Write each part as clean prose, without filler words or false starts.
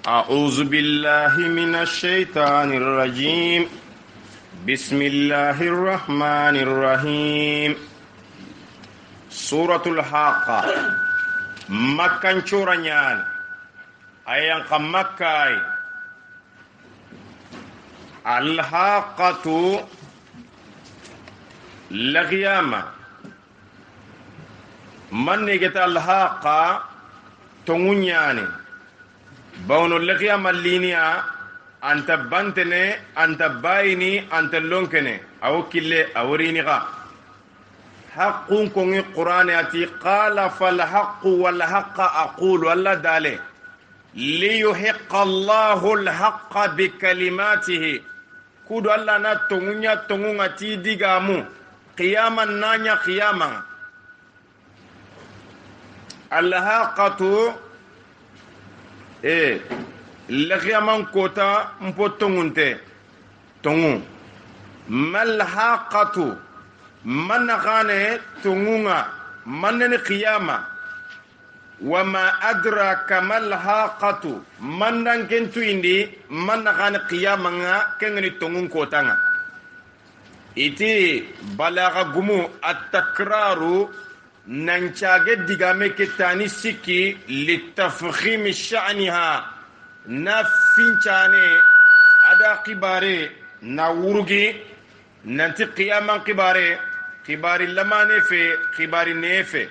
أعوذ بالله من الشيطان الرجيم. بسم الله الرحمن الرحيم. سورة الحاقة مكة شورانيان أيان مكة. الحاقة لغيامة من نجت الحاقة تونياني بونو لغيامة اللينيا أنت بنتني أنت بايني أنت لونكني أو كله أورينيغا حق كوني قرآن يأتي قال فالحق والحق أقول ولا دالي ليحق الله الحق بكلماته كودو الله نا تونغا تي ديغامو قياما نانيا قياما الحاقة لغيامان كوتا مبو تونغنتي تونغو ملحاقة من غاني تونغا من قياما وما أدراك ما الحاقة من نكنتو إندي من غاني قياما كنغني تونغن كوتانا إتي بلاغ غمو التكرار نانشاغي ديغامي كتاني سيكي لتفخيم شأنها نفينشاني أدا قباري ناورغي نانتي قياما قباري لما نفي قباري نفي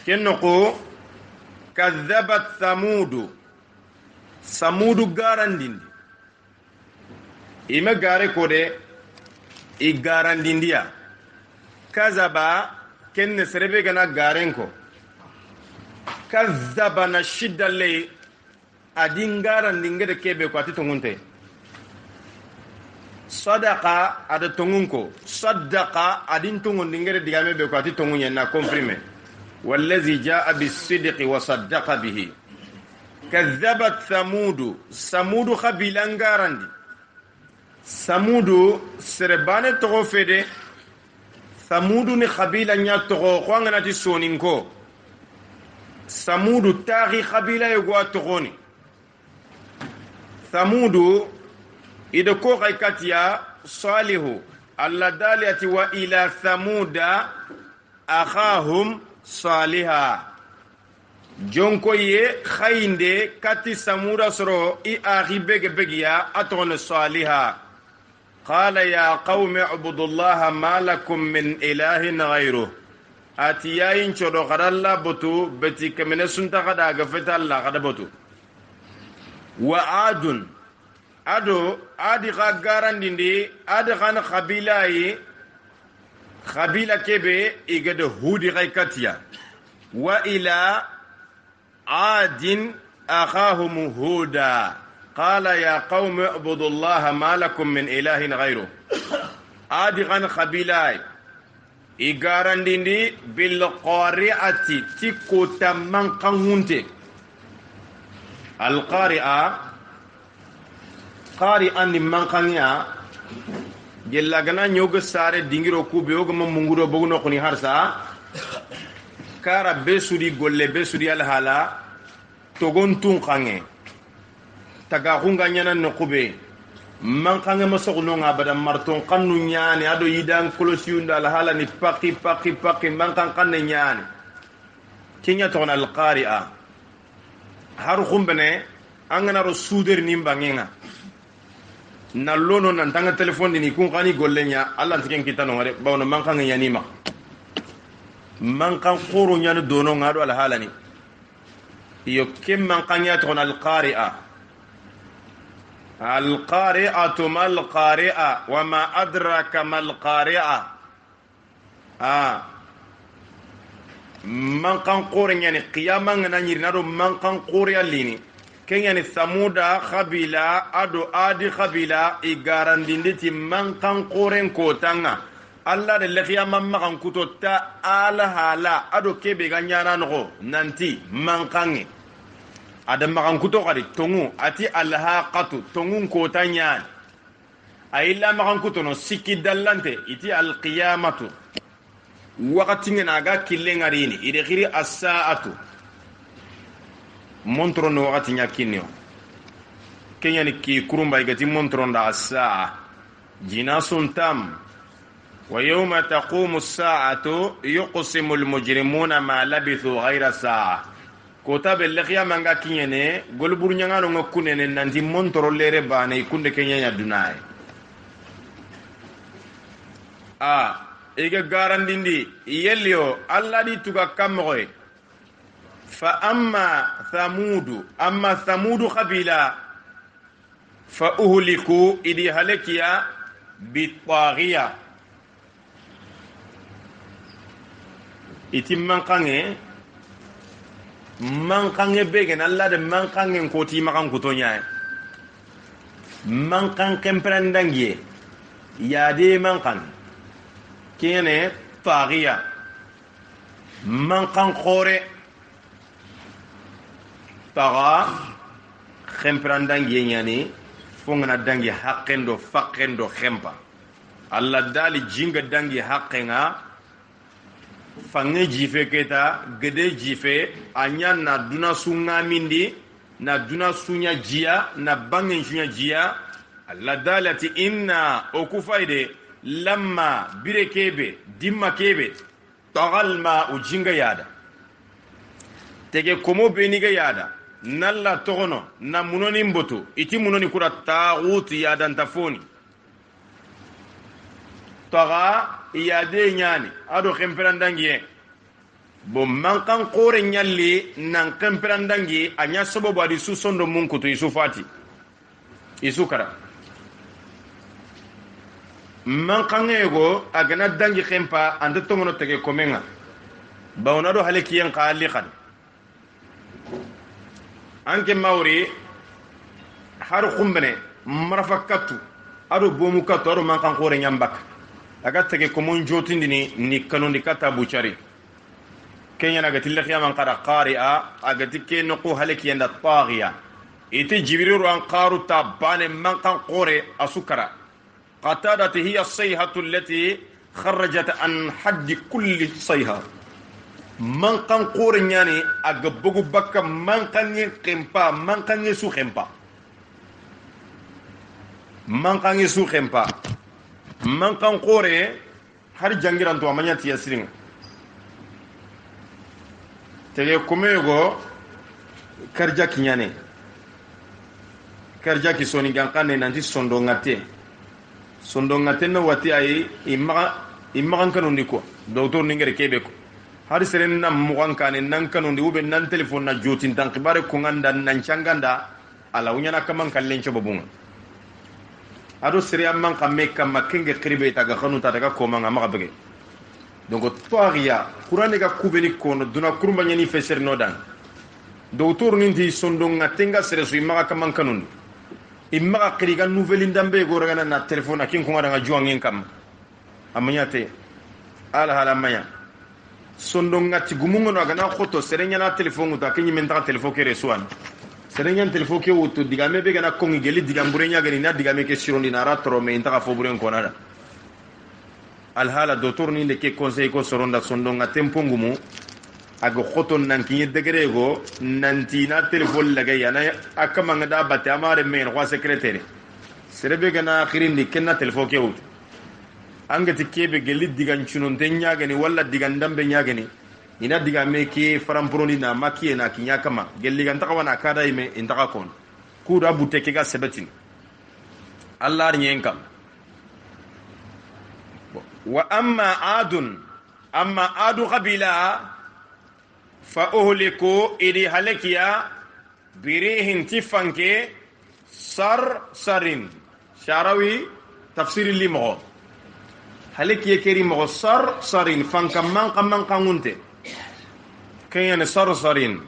كنقو كذبت ثمود غاراندين إما غاري كودي igarandiindia kazaba kenne serebe gana garenko kazaba na shidda lay adin garandingede kebe ko ati tongunte sadaqa ada tongunko sadaqa adin tongundingede digame be ko ati tongunya na comprime wallazi jaa bis-sidqi wa saddaqa bihi kazzabat samudu khabilan garandi samudu serebane togo fede samudu ni khabila nya togo ko ngana ti soninko samudu taghi khabila yego togoni samudu ide ko katia salihu alla daliyati wa ila samuda akhahum saliha jonko ye khayinde kati samuda soro I aghi begiya atone saliha قال يا قوم اعبدوا الله ما لكم من إله غيره أتياين شرو قد الله بطو بتي كمن سنتا قد أغفت الله قد بطو وعاد آدي غاقاران دي آدي غان خبيلة كبه إيجاد هودي غيكاتيا وإلى عاد أخاهم هودا قال يا قوم اعبدوا الله ما لكم من إله غيره آدي غان خبيلاي إيغاران دي بالقارئة تيكو تمان قنونتي القارئة قارئة من قنيا جلا غنا نيوغ ساري دينغيرو كوبي وغم مونغورو بوغنو قني هارسا كارا بسودي غولي بسودي الحالا توغون تون قنيه taga hunga nyana no kube man kanga masogno nga bada marton kanu nyani ado yidan kolosiunda la hala ni paki man kan nyani kinya to al qari'a har khumbene angana ro suder ni mbangenga na lono nan tanga telephone ni kun kani gollenya Allah tiken kitano ngare bawno man kanga nyani ma man kan khoro nyani dono ngado al hala ni yo kem man kanya to al qari'a القارئة ما القارئة وما أدراك ما القارئة من كان قورن يعني قياما نير نادو من كان قوري الليني كن يعني ثمودا خبيلا أدو آدي خبيلا إيغاران ديندتي من كان قورن كوتانا الله دل قياما ما كان كوتو تا آلها أدو كيبي غنيانا نغو نانتي من كان adam makan kuto kadi tongu ati alhaqatu tongun ko tanyan ayilla makan kuto no sikki dallante iti alqiyamatu wakati ngena aga kille ngarini ide khiri as-sa'atu montron no wakati nya kinyo kenya ni ki kurumba igati montron da saa jinasun tam wa yawma taqumu as-sa'atu yuqsimu al-mujrimuna ma labithu ghayra sa'a kota belle khiyama nga kinyene golbur nyangano ngakunene nanti montron lere bane kunde kenya nya dunai ega garandindi yelio alla di tuga kamoy fa amma thamudu qabila fa uhliku idi halakiya bitaghiya itim mankange begen alla de mankange koti makan kutonya mankan kemprandangie yade mankan kene taghiya mankan khore taga khemprandangie nyani fongana dangi haqqendo faqendo khempa alla dali jinga dangi haqqenga fange jife keta gede jife anya na duna sunga mindi na duna sunya jia na bangen sunya jia alla dalati inna okufaide lamma birekebe dimma kebe tagalma ujinga yada tege komo beniga yada nalla togono na munoni mboto iti munoni kura taguti yada ntafoni taga iyade nyani ado khemperandangi bo mankan kore nyalli nan khemperandangi anya sababu adi su sondo munkutu isu fati isu kara mankan ego agana dangi khempa ande tongono tege komenga bawnado halekiyen qali khad anke mawri har khumbene marafakatu ado bomu katu ado mankan kore nyambak aga tege ko mon jotindini ni kanondi kata buchari kenya naga tilla khiyam qara qari'a aga tikke no ko halaki yanda taghiya ite jibrilu an qaru tabane man kan qore asukara qatada hiya as-sayhatu allati kharajat an hadd kulli sayha man kan qore nyani aga bugu bakka man kan qempa man kan su qempa man kan su qempa man kan kore har jangiran to amanya tiya sirin tege komego karja kinyane karja ki soni gankane nanti sondo ngate no wati ay imma kan ndiko docteur ningere kebe ko har seren nam mugan kane nan kan ndi ube nan telephone na jotin tan khibare ko nganda nan changanda ala unyana kaman kallen chobabunga ado siriya man kamme kamma kenge kribe taga khanu ta daga koma nga maka bege donc toaria qur'ani ga kubeni kono duna kurumba nyani feser nodan docteur ninti sondo ngatenga sere su imaka kaman kanun imaka kriga nouvelle ndambe go ragana na telephone akin ko ngada nga juangin kam amanyate ala hala maya sondo ngati gumungo no agana khoto sere nyana telephone ta kinyi menta telephone kere suan serenyan telefo ke wuto digame be gana kongi geli digambure nya gani na digame ke sirondi na ratro me intaka foburen konada alhala docteur ni le ke conseil ko soronda sondonga tempo ngumu ago khoton nan kinye degere go nanti na telefo laga yana akama ngada batte amare me no secrétaire serebe gana khirindi kenna telefo ke wuto angati kebe geli digan chunon tenya gani walla digandambe nya gani ina diga me ki faramproni na makiye na kinya kama gelli gan takawana kada ime intaka kon ku da butte ke ga sebetin allah nyen kam wa amma adu qabila fa uhliku idi halakiya birihin tifanke sarin sharawi tafsir limo halakiya keri mo sarin fanka man kangunte كين صرصرين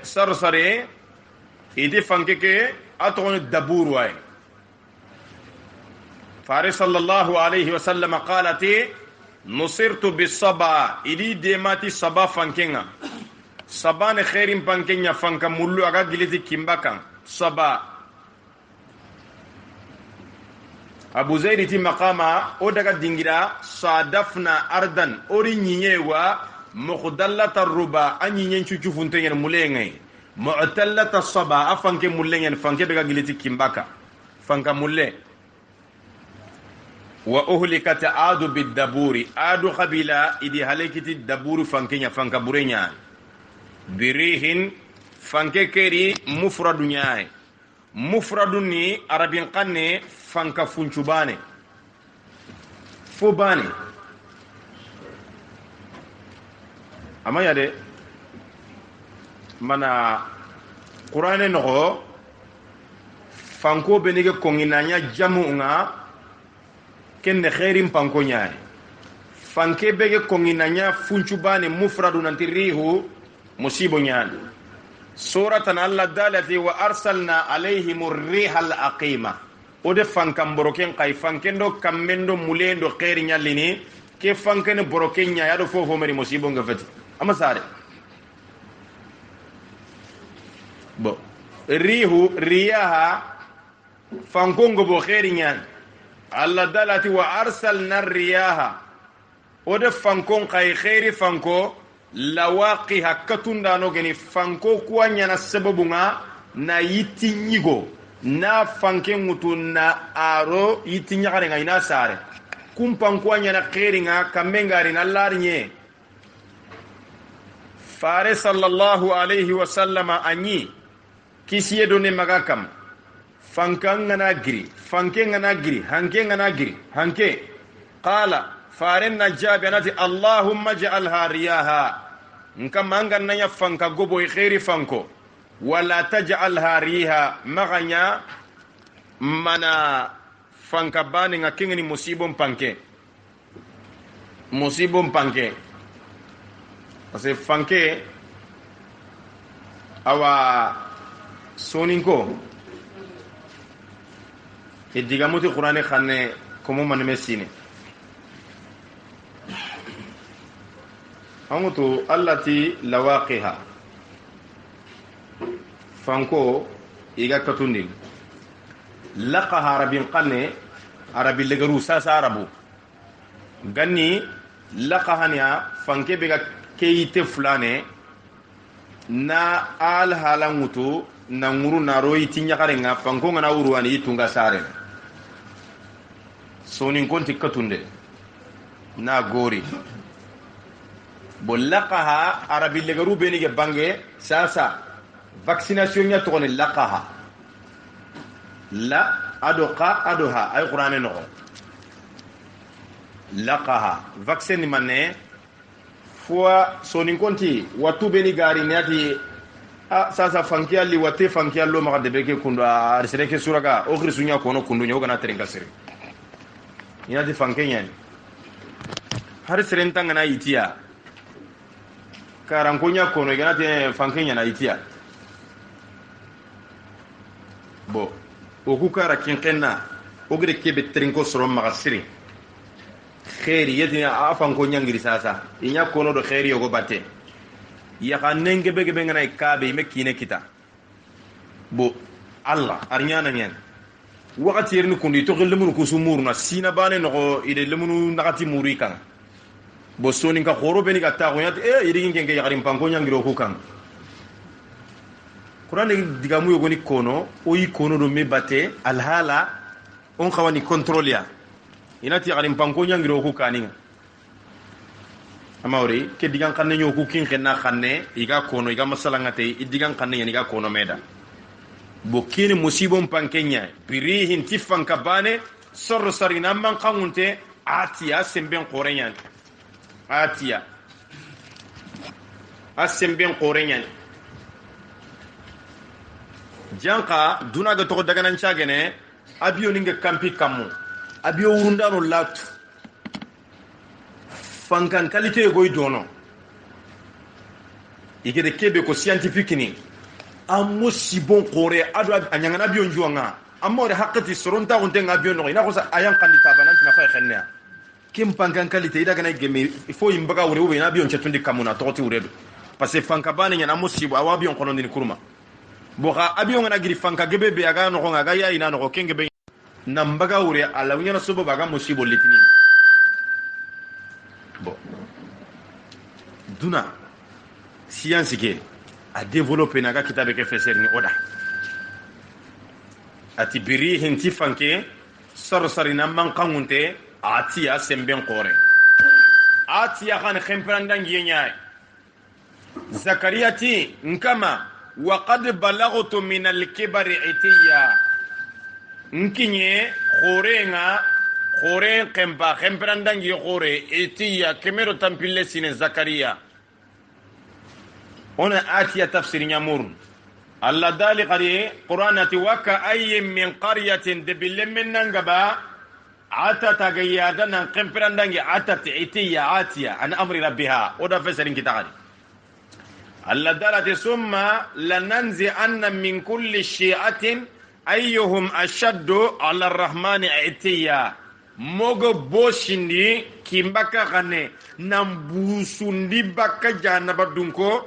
صرصري إدي فانكك أتون الدبور واي فارس صلى الله عليه وسلم قالت نصرت بالصبا إدي ديماتي صبا فانكينا صبان خيرين فانكينا فانكا ملو أغا جلتي كيمباكا صبا abu zaidi ti maqama o daga dingira sadafna ardan ori nyiyewa muqdallata ruba anyi nyenchu chufunte nyen mulengai mu'tallata saba afanke mulengen fanke be giliti kimbaka fanka mulle wa uhlikat adu bidaburi adu qabila idi halekiti daburu fanke nya fanka burenya birihin fanke keri mufradu nyaay mufradu ni arabin qanne fanka funchubane fubane amaya de mana qur'ane no fanko benige konginanya jamu nga kenne khairin panko nyaay fanke bege konginanya funchubane mufradu nantirihu musibo nyaani suratan alla dalati wa arsalna alayhim ar-riha al-aqima ode fankam boroken kay fankendo kamendo mulendo khairi nyallini ke fankene boroken nya yado fofo mari musibo nga fati ama sare bo rihu riyaha fankongo bo khairi nyaani alla dalati wa arsalna ar-riyaha ode fankon kay khairi fanko lawaqiha katundano geni fanko kuanya na sababu nga na yiti nyigo na fanke ngutu na aro yiti nyakare nga ina sare kumpan kuanya na khiri nga kamengari na larnye fare sallallahu alayhi wa sallama anyi kisiye done magakam fankanga na giri fanke nga na giri hanke nga na giri hanke qala faren najabi anati allahumma ja'alha riyaha nka manga nanya fanka gobo khairi fanko wala taj'alha riha maganya mana fanka bani nga kingni musibon panke parce fanke awa soninko e digamuti qur'ane khanne komo man mesine amutu allati lawaqiha fanko iga katundi laqaha arabin qanne arabi legaru sasa arabu ganni laqahania fanke bega keyite fulane na al halangutu na nguru na royi tinyakare nga fanko ngana uruani itunga sare sonin konti katunde na gori bolaqaha arabi legaru benige bange sasa vaccination nya to ne laqaha la adoqa adoha ay qur'ane no laqaha vaccine manne fois sonin konti watu beni gari nyati sasa fankiali wate fankiallo ma de beke kundu arsereke suraga o khirsunya kono kundu nyoga na terenga sire nyati fankenya har serentanga na itia karankonya kono ganate fankenya na itia bo oku kara kinkenna ogre kebe trinko soro magasiri khairi yedina afankonya ngiri sasa inya kono do khairi yogo batte ya kanenge bege bengana ikabe mekine kita bo allah arnyana nyen wakati yerni kundi to gelmun ko sumurna sina bane no ide lemunu nakati muri kan bo soni ka khoro beni ka ta goyat yidi ngenge yarim pankonya ngiro ko kan qur'an digamu yogoni kono o yi kono do me batte alhala on khawani controlia inati yarim pankonya ngiro ko kaninga amawri ke digan kanne nyoku kin kenna khanne iga kono iga masalangate idigan kanne yani iga kono meda bo kini musibon pankenya birihin tifan kabane sor sarina man kangunte atiya semben qorenyan atiya asemben qorenyan janka dunaga to daga nan chagene abiyo ninga kampi kammu abiyo urundano latu fankan qualité goy dono igede kebe ko scientifique ni amosi bon qore ado anyangana bion juanga amore hakati soronta on tenga bion no ina ko sa ayan kandita banan tina fa khenna kim fankan qualité ida gana gemi il faut imbaga wure ube na bion chetundi kamuna toti uredo parce que fanka bane nyana mosi bo awa bion kono ndini kurma bo ga abion na giri fanka gebe be aga no ko ngaga ya ina no ko kenge be nambaga wure ala nyana subo baga mosi bo litini bo duna science ke a développer naga kitabe ke feser ni oda ati birihin tifanke sarsari nan man kangunte atiya semben qore atiya kan khemprandan yenya zakariyati nkama wa qad balaghtu min al-kibri itiya nkinye khore kempa khemprandan yi khore itiya kemero tampille sine zakariya ona atiya tafsir nyamur Allah dali qari qur'anati waka ayyin min qaryatin debil min nangaba atata gayadan khemprandan yi atati itiya atiya an amri rabbiha oda fesarin kitari Allah dalati summa lananzi anna min kulli shi'atin ayyuhum ashaddu ala arrahmani itiya mogo boshindi kimbaka gane nambusundi baka janaba dunko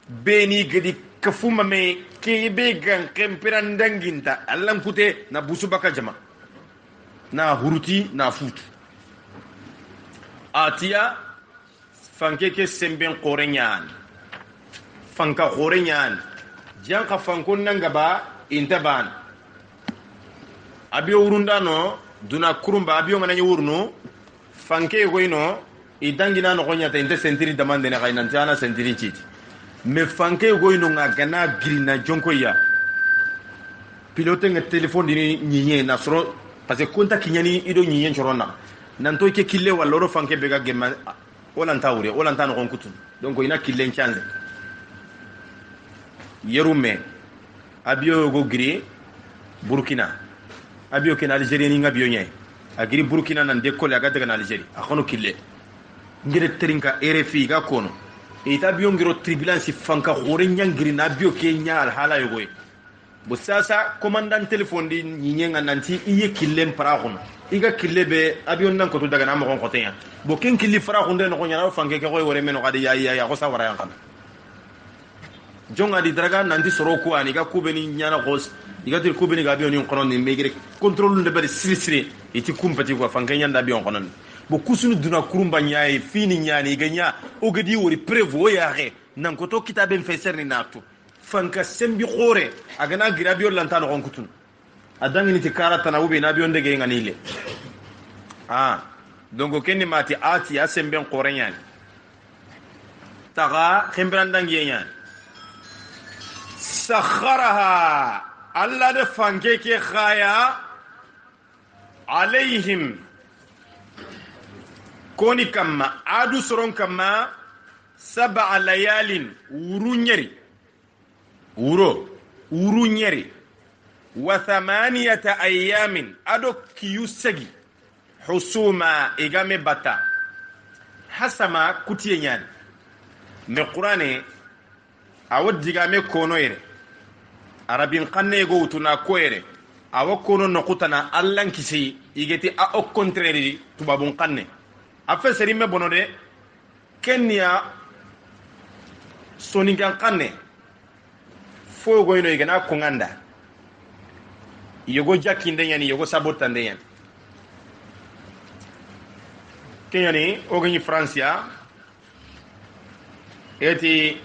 beni gedi kafuma me kebe gan kempirandanginta allan kute na busu baka jama na huruti na futu atiya fankeke semben qorenyan fanka qorenyan janka fankon nangaba intaban abiyo urundano duna kurumba abiyo ngana nyurno fanke goino idangina no gonya ta inte sentiri demande ne kaynan tana sentiri chiti me fanke goino nga gana grina jonko ya pilote nga telephone dini nyiye na soro parce que konta kinyani ido nyiye chorona nanto ke kille walloro fanke bega gemma olanta wure olanta no gon kutun donc ina kille chanze yerume abiyo go gri Burkina abiyo ken Algerie ni ngabiyo nyay agiri Burkina nan de kole aga daga Algerie akono kille ngire terinka RFI ga kono ita biyo ngiro tribulance fanka khore nyangiri na biyo ke nyaal hala yogoy bo sasa commandant telephone di nyenga nanti iye kille para kono iga kille be abiyo nan ko to daga na mo kon koten bo ken kille fara ko nden ko nyana fanke ke koy wore men ko adi ya ko sa wara yan kan jonga di draga nanti soro ko ani ga kubeni nyana gos igatir kubeni ga biyo ni kono ni megere contrôle de bari siri iti kumpati ko fanke nyanda biyo kono bo kusunu duna kurumba nyaay fini nyaani ganya o gadi wori prevo yaare nan ko to kitaben feser ni natu fanka sembi khore agana gira biyo lantano kon kutun adangi ni tikara tanawubi na biyo ndege nganile donc kenni mati ati asemben khore nyaani taga khembrandangi nyaani sakharaha alla de fanke ke khaya alaihim koni kamma adu soron kamma 7 layalin wuru nyeri wa 8 ayamin ado kiyusagi husuma igame bata hasama kutiye nyani me qur'ane awadiga me kono yere arabin qanne go utuna ko yere awa kono no kutana allan kisi igeti a au contraire tubabun qanne afa serime bonode kenya soningan qanne fo goyno igana kunganda yogo jakinde yani yogo sabotande yani kenya ni ogni francia eti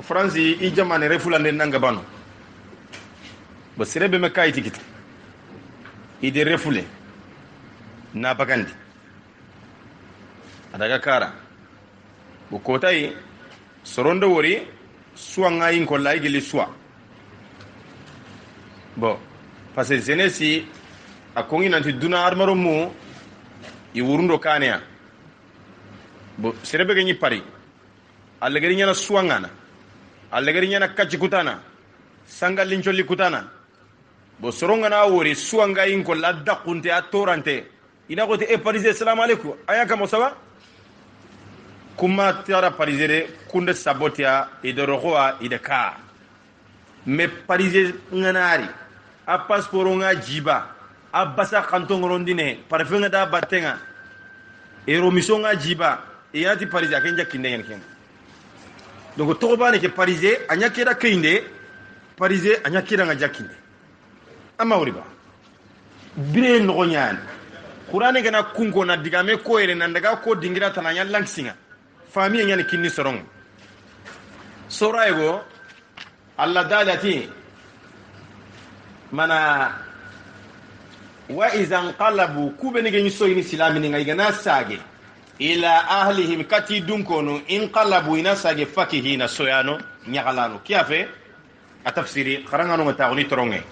france i jamane refulande nanga bano bo serebe me kay tikit ide refule na bagandi adaga kara bo kotay sorondo wori suwa ngayin ko lay gili suwa bo parce que jenesi akongi nanti duna armaro mu i wurundo kanea bo serebe ganyi pari alla gari nyana suwa ngana alla gari nyana kachi kutana sanga lincholi kutana bo soronga na wori suwa ngayin ko ladda kunte atorante ina ko te parise assalamu alaikum ayaka mo sawa kuma tara parisere kunde sabotia idoroa ideka me parise nganari a passeport nga jiba a basa kanton rondine parfum da batenga ero misonga jiba e yati parise akenja kinden ken donc to bane ke parise anya kira kinde parise anya kira nga jakinde ama woriba bire no nyan qur'ane gana kungo na digame ko ere nan daga ko dingira tananya langsinga famiye nyani kinni sorong sora ego alla dalati mana wa izan qalabu kubeni genyi soyini silamini ngai gana sage ila ahlihim kati dunkono in qalabu ina sage fakihina soyano nyagalano kiafe atafsiri qarangano ngatauni toronge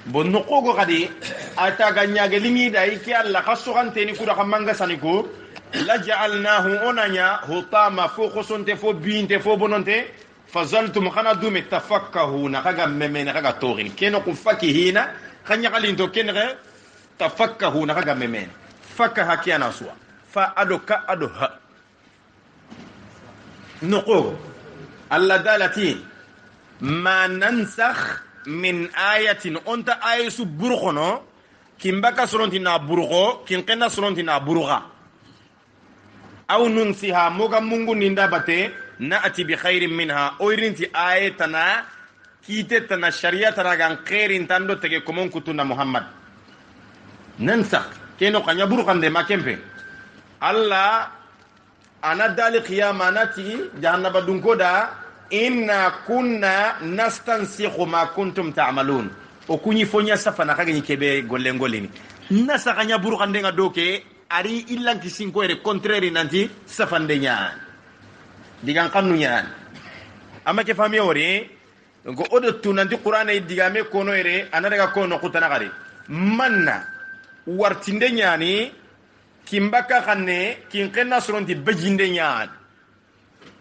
bonno kogo kadi ata ganyage lingi dai ki alla khasugante ni kuda kamanga saniku la ja'alnahu onanya hutama fo khosonte fo binte fo bononte fazaltum khana dum tafakkahuna kaga memena kaga torin keno ku fakihina khanya kalinto kenre tafakkahuna kaga memena fakaha kiana suwa fa adoka adoha nuqo alla dalati ma nansakh min ayatin onta ayesu burukhono kimbaka soronti na burukho kinqena soronti na buruga aw nunsiha moga mungu ninda bate naati bi khairin minha oyrinti ayatana kite tana shariatana gan khairin tando tege komon kutuna muhammad nansakh keno kanya burukhande makempe alla ana dali qiyama nati jahannaba dunkoda inna kunna nastansikhu ma kuntum ta'malun o kunyi fonya safana kaga nyikebe gollengolini nasa kanya buru kande nga doke ari illan kisinko ere contraire nanti safande nya digan kanu nya ama ke fami ori ngo odo tunanti qur'ana digame kono ere anadaga kono kutana gari manna wartinde nyani kimbaka kanne kinkenna soronti bejinde nya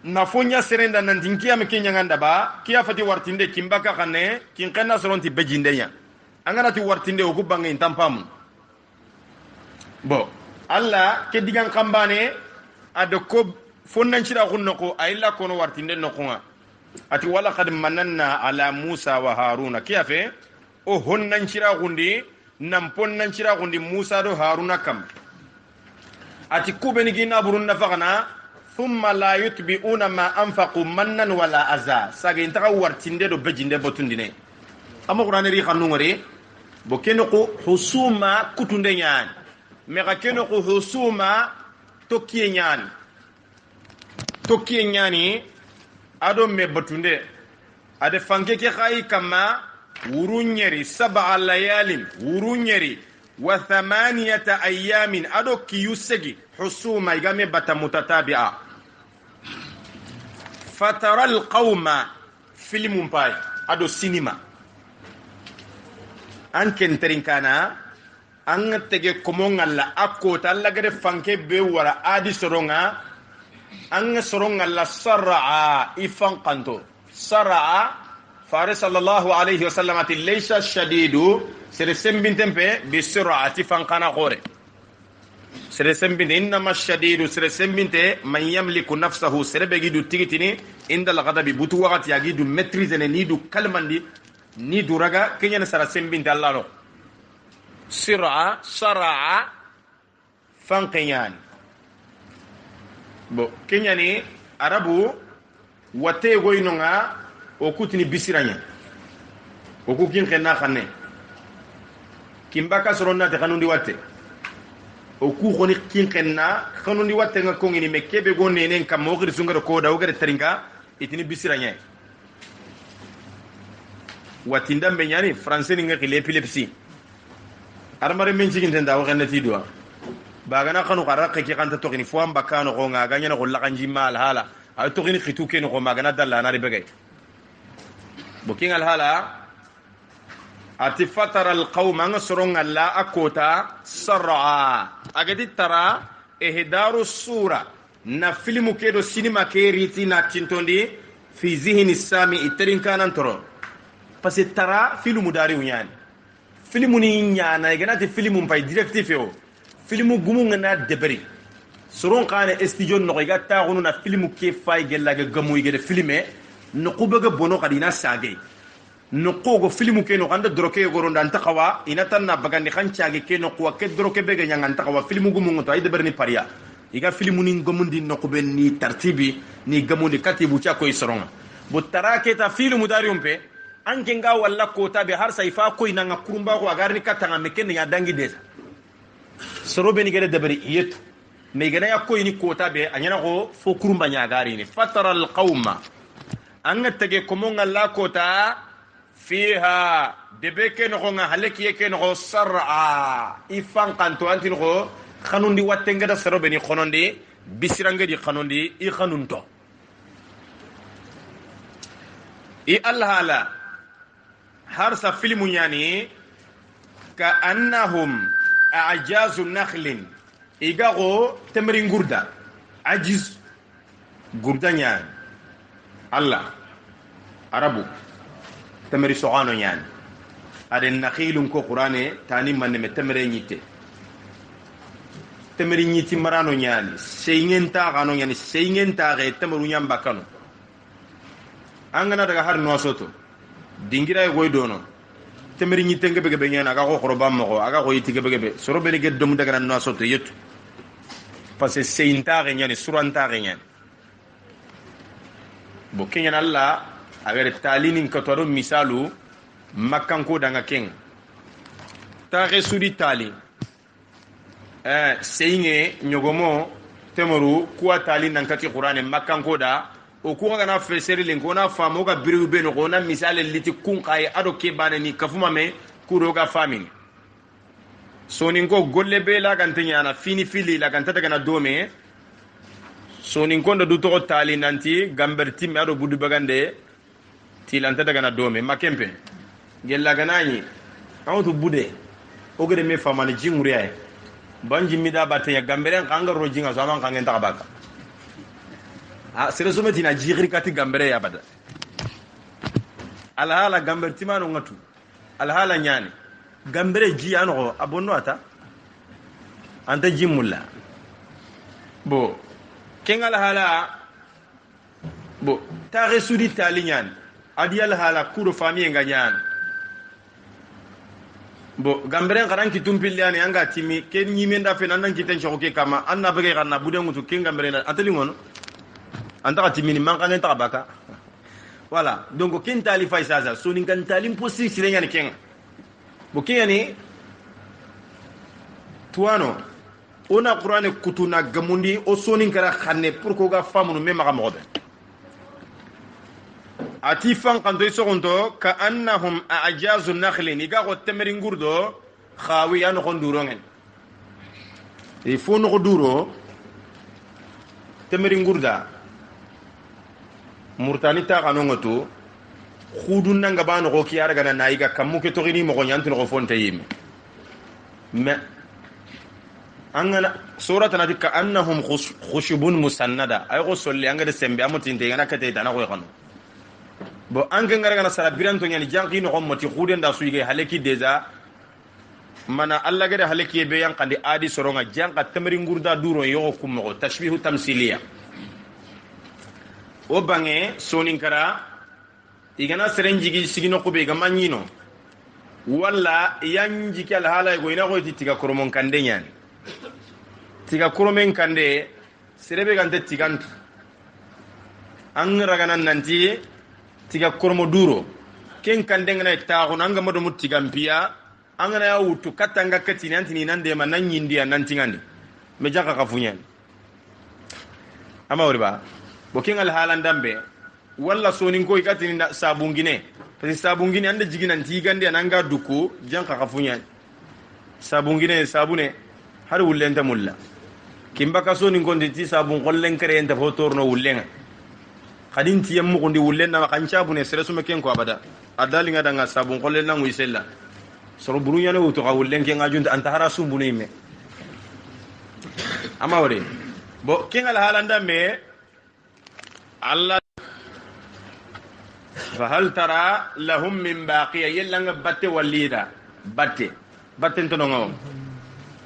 na fonya serenda nan dinkiya me kenya nganda ba kiya fati wartinde kimbaka kanne kinkenna soronti bejinde nya angana ti wartinde o kubanga intampam bo alla ke digan kambane ado ko fonnan cira gunno ko ayilla kono wartinde no ko ati wala qad mananna ala musa wa haruna kiya fe o honnan cira gundi nam ponnan cira gundi musa do haruna kam ati kubeni gina burun nafaqana thumma la yutbi'una ma anfaqu mannan wala aza sage intaka wartinde do bejinde botundine amma qur'ani ri khanu ngori bo keno ko husuma kutunde nyaan me ga keno ko husuma tokkiye nyaani ado me batunde ade fanke ke khayi kama wurunyeri sab'a layalin wurunyeri wa thamaniyata ayamin ado kiyusegi husuma igame bata mutatabi'a fatara alqawma filmum pay ado cinema an kenterin kana an tege komongalla akota alla gade fanke be wara adi soronga an soronga la sar'a ifan qanto sar'a fare sallallahu alayhi wa sallam ati laysa shadidu sere sembintempe bi sur'ati fan kana gore sere sembinte innama shadidu sere sembinte man yamliku nafsahu sere be gidu tigitini inda al-ghadabi butu waqti yagidu maîtriser ni du kalmandi ni du raga kenya sara sembinte Allah no sir'a shar'a fan kenyan bo kenya ni arabu wate goynonga o kutini bisiranya o kukin kenna khanne kimbaka soronna te kanundi watte o ku khoni kin kenna kanundi watte nga kongini me kebe go nenen kam mo gir sunga ko daw gare taringa itini bisiranya watinda be nyani français ni nga ki l'épilepsie armare men cigin tenda o ganna tidwa bagana kanu qaraqe ki kanta tokini fo amba kanu ko nga ganya ko lakanji mal hala ay tokini khitu ken ko magana dalla na ribegay booking alhala ati fatara alqawma ngasrong alla akota sar'a agadi tara ihdaru sura na filmu kedo cinema ke riti na tintondi fi zihni sami iterin kanan toro parce tara filmu dari unyan filmu ni nyana ganati filmu pay directive o filmu gumu ngana deberi soron kana studio no ga ta gonu na filmu ke fay gella ga gamu yede filme no kubaga bono kadina sage no kogo filmu ke no ganda droke go ronda antakawa ina tanna bagandi khancaage ke no ko ke droke be ga nyanga antakawa filmu gumu ngoto ay deberni paria iga filmu ni ngomundi no ko ben ni tartibi ni gamundi katibu cha ko isoronga bo tarake ta filmu dariumpe anke nga walla ko tabe har saifa ko ina nga kurumba ko agarni katanga meken ya dangi desa sorobe ni gele deberi yetu me gana ya ko ini kota be anyana ko fo kurumba nyagari ni fatara alqauma anga tege ko mon Allah kota fiha debe ke no nga haleki ke no sar'a ifan kanto antin ko khanundi wattenga da saro beni khonondi bisiranga di khanundi I khanunto I alhala har sa filmu yani ka annahum a'jazu nakhlin igago temrin gurda ajiz gurda nyan Allah arabu temri soano nyan ade nakhilun ko qur'ane tani manne me temre nyite temri nyiti marano nyan seyngenta gano nyan seyngenta ge temru nyam bakano angana daga har no soto dingira goy dono temri nyite ngebe gebe nyan aga ko khorobam mo aga ko yiti gebe gebe soro be ge dom daga no soto yetu parce que seynta ge nyan suranta ge nyan bo kenyan Allah agare talinin katoro misalu makkan ko danga ken tare sudi tali seyinge nyogomo temoru kuwa tali nan kati qur'ane makkan ko da o ko gana feseri len ko na famo ga biru be no na misale liti kun kai ado ke bane ni kafuma me kuro ga famini sonin ko golle be la kan tanya na fini fili la kan tata kana dome sonin ko ndu to tali nanti gamberti me ado budu bagande tilanta daga na dome makempe gella ganani awto bude o gede me famani jinguri ay banji mida bataya gamberen kanga rojinga zaman kangen ta baka sere someti na jigri kati gambere ya bada alhala gamberti manu ngatu alhala nyani gambere ji ano abonno ata anta jimulla bo kengal hala bo tare sudi talinyan adiyal hala kuro fami nganyan bo gamberen karan ki tumpilani anga timi ken nyimenda fe nan ki ten choke kama anna bege ganna budengutu ken gamberen atali ngono anta timini mankane ta baka voilà donc ken tali fay sasa soni kan tali impossible sirenya ni ken bo ken yani tuano ona qur'ane kutuna gamundi o soni kara khanne pour ko ga famu no mema ga mobe ati fan kanto isogonto ka annahum a'jazu nakhlin iga go temeri ngurdo khawi an ko ndurongen e fo no ko duro temeri ngurda murtani ta kanongoto khudun nanga bano ko kiyara gana naiga kamuke to gini mo ko nyantu ko fonte yimi me angana surata na dikka annahum khushubun musannada ay go solli anga de sembe amutinte ngana kate dana ko xano bo anke ngara sara biranto nyani janki no moti khuden da suyge haleki deja mana alla gade haleki be yan kandi adi soronga janka tamri ngurda duro yo kummo tashbihu tamsiliya o bange sonin kara igana serenjigi sigino ko be gamanyino walla yanji kal hala go ina go tiga koromon kande nyani tiga koromen kande serebe gante tigantu an ragana nanti tiga kormo duro ken kande ngana taxu nanga modo mutigampiya angana ya wutu katanga katini antini nande ma nan yindiya nantingandi me jaka kafunyan ama woriba bokin al halan dambe walla sonin ko ikatini sabungine parce sabungine ande jiginan tigande ananga duku janka kafunyan sabungine sabune har wullenta mulla kimbaka sonin ko nditi sabun kollen kare enta fotorno wullenga kadin tiyam mo ndi wullen na kancha bune sere sume ken ko abada adali ngada nga sabun kollen na nguisella soro burunya no to wullen ken ajunta anta harasu bunime amawre bo ken al halanda me alla fa hal tara lahum min baqiya yella batte walida batte to no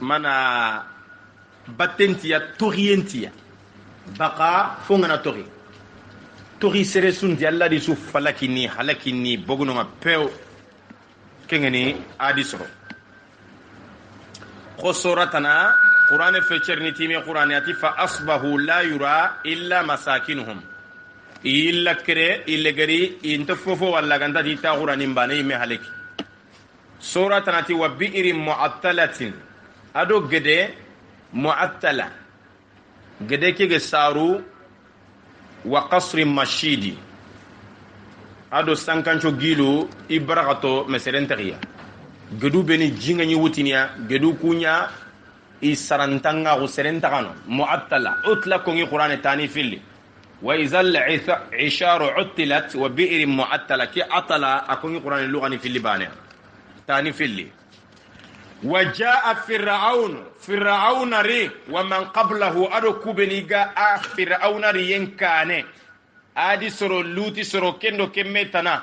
mana battentiya torientiya baqa fongana tori sere sunti alla di su falakini halakini boguno ma pew kengeni adisro khosoratana qur'an fe cherniti mi qur'an ati fa asbahu la yura illa masakinuhum illa kre illa gari inta fofo walla ganda di ta qur'anin bane me halaki suratana ti wa bi'rin mu'attalatin ado gede mu'attala gede kege saru wa qasri mashidi ado sankancho gilu ibarakato meserentaria gedu beni jinga ni wutinia gedu kunya isarantanga ko serentagano muattala utla ko ngi qur'an tani filli wa izal isharu uttilat wa bi'r muattala ki atala akoni qur'an lughani filli bane tani filli وجاء فرعون ري ومن قبله ادو كوبنيغا فرعون ري ينكانه ادي سرو لوتي سرو كندو كميتنا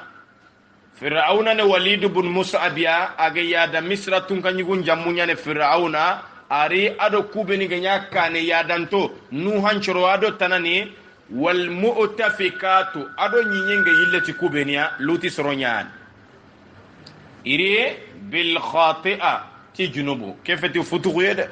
فرعون ne walid ibn mus'ab ya agaya da misra tun kan yugun jammunya ne fir'auna ari ado kubeniga nyakane ya danto nuhan choro ado tanani wal mu'tafikatu ado nyinyenga yilleti kubeniya luti soro nyan iri bil khati'a ti junubu kefeti futuye de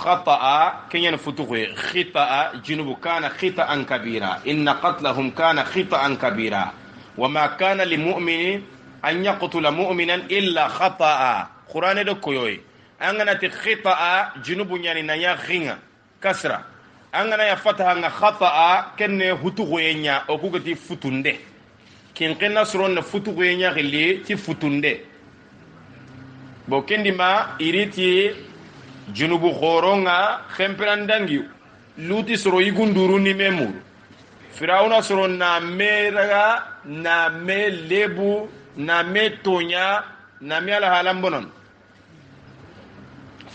khata'a kenyan futuye khita'a junubu kana khita'an kabira inna qatlahum kana khita'an kabira wama kana limu'minin an yaqtula mu'minan illa khata'a qur'ane de koyoy angana ti khita'a junubu nyani na ya khinga kasra angana ya fataha nga khata'a kenne futuye nya okugati futunde kinqina suron na futuye nya gili ti futunde bo kendima iriti junubu khoronga khemperandangi luti soro igunduru ni memur firauna soro na meraga na me lebu na me tonya na me ala halambonon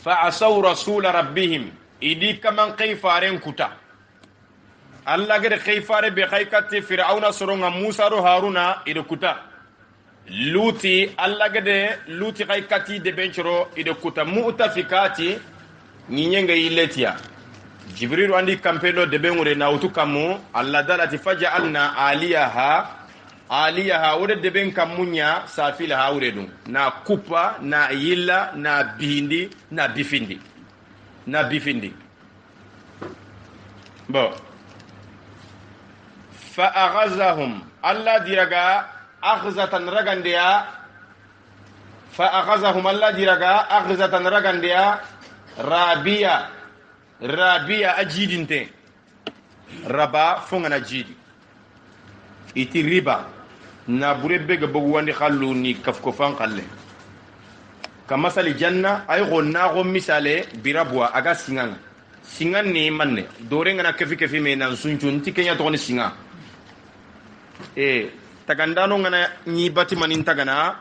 fa asaw rasul rabbihim idi kaman kayfaren kuta alla gede kayfare be khaykati firauna soro nga musa ro haruna ide kuta luti alla gede luti khaykati de benchoro ide kuta mu'tafikati nyinyenga iletia jibril andi kampelo de bengure na utukamu alla dalati faja'alna aliyaha wode de ben kamunya safila hawredum na kupa na yilla na bindi na bifindi bo fa aghazahum alla diraga aghzatan ragandiya fa aghazahum alla diraga aghzatan ragandiya rabia ajidinte raba fongana jidi iti riba na burebe ga bogu wandi khallu ni kafko fan khalle kamasali janna ay gonna go misale birabwa aga singan ni manne dore ngana kefi me nan sunchun tikenya to ni singa tagandano ngana ni bati manin tagana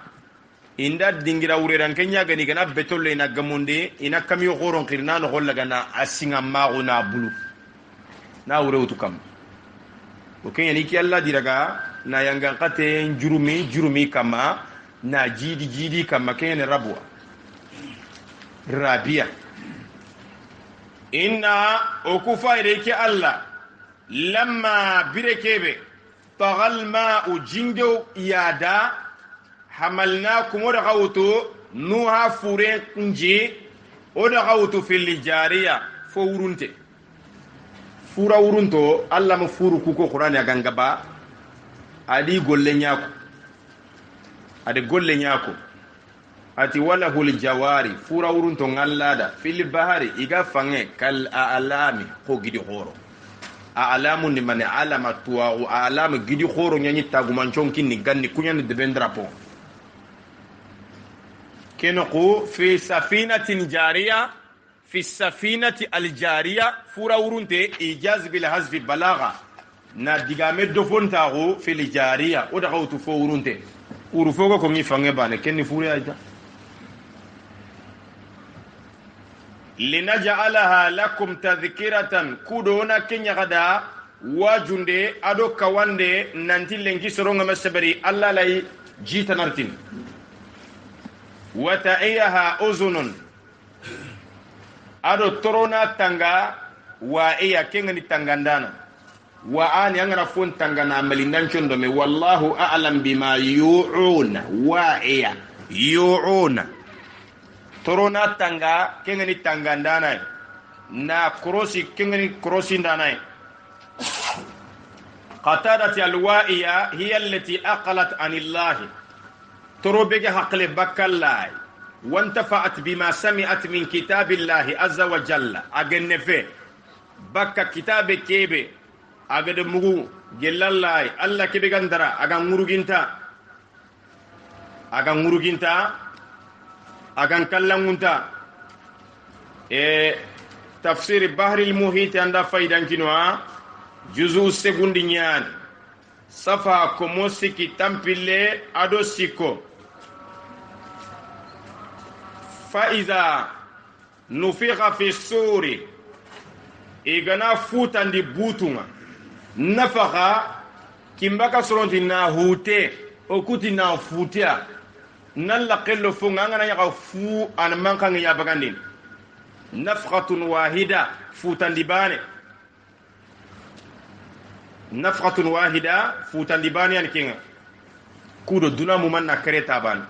inda dingira ureran kenya gani gana betolle na gamonde ina kamiyo goron kirna no holla gana asinga mago na bulu na ure utukam o kenya ni ki alla diraga na yanga kate jurumi kama na jidi kama kenya rabwa rabia inna okufa ireki alla lamma birekebe tagal ma'u jindo yada hamalnakum wa daghawtu nuha fure kunji o daghawtu fil jariya fo urunte fura urunto alla ma furu kuko qur'ani agangaba adi golle nyako ati wala hul jawari fura urunto ngallada fil bahari iga fange kal a'lami ko gidi horo a'lamu ni mane alama tuwa a'lamu gidi horo nyanyi tagumanchonki ni ganni kunyani de bendrapo كنقو في سفينة جارية في السفينة الجارية فورا ورونتي إيجاز بالحذف بلاغة ناديغامي دوفون تاغو في الجارية ودغو تفو ورونتي ورفوغو كوني فانغباني كني فوري أيضا لنجعلها لكم تذكرة كودونا كنيا غدا واجوندي أدو كواندي نانتي لنجي سرونغ مسبري الله لاي جيتا نارتين وتعيها أذن أدو ترونا تنغا وإيا كنغني تنغندانا وآني أنغنا فون تنغنا ملندان شندومي والله أعلم بما يوعون وإيا يوعون ترونا تنغا كنغني تنغندانا نا كروسي كنغني كروسي دانا قتادة الوائية هي التي أقلت عن الله تروبيك حقل بكالاي وانتفعت بما سمعت من كتاب الله عز وجل أجن في بكا كتاب كيبي أجد مغو جل الله الله كيبي غندرا أجن مروجينتا أجن كلامونتا تفسير بحر المحيط عند فايدان كنوا جزء سكوندينيان صفا كوموسيكي تامبيلي أدو سيكو فإذا نفخ في الصور إغنا فوتان دي بوتونا نفخ كمبكا سرونتي ناهوتي okuti na futia nan la qello fu ngana ya fu an mankan ya bagandin nafqatun wahida futandibane nafqatun wahida futandibane an kinga kudo duna mu man na kreta ban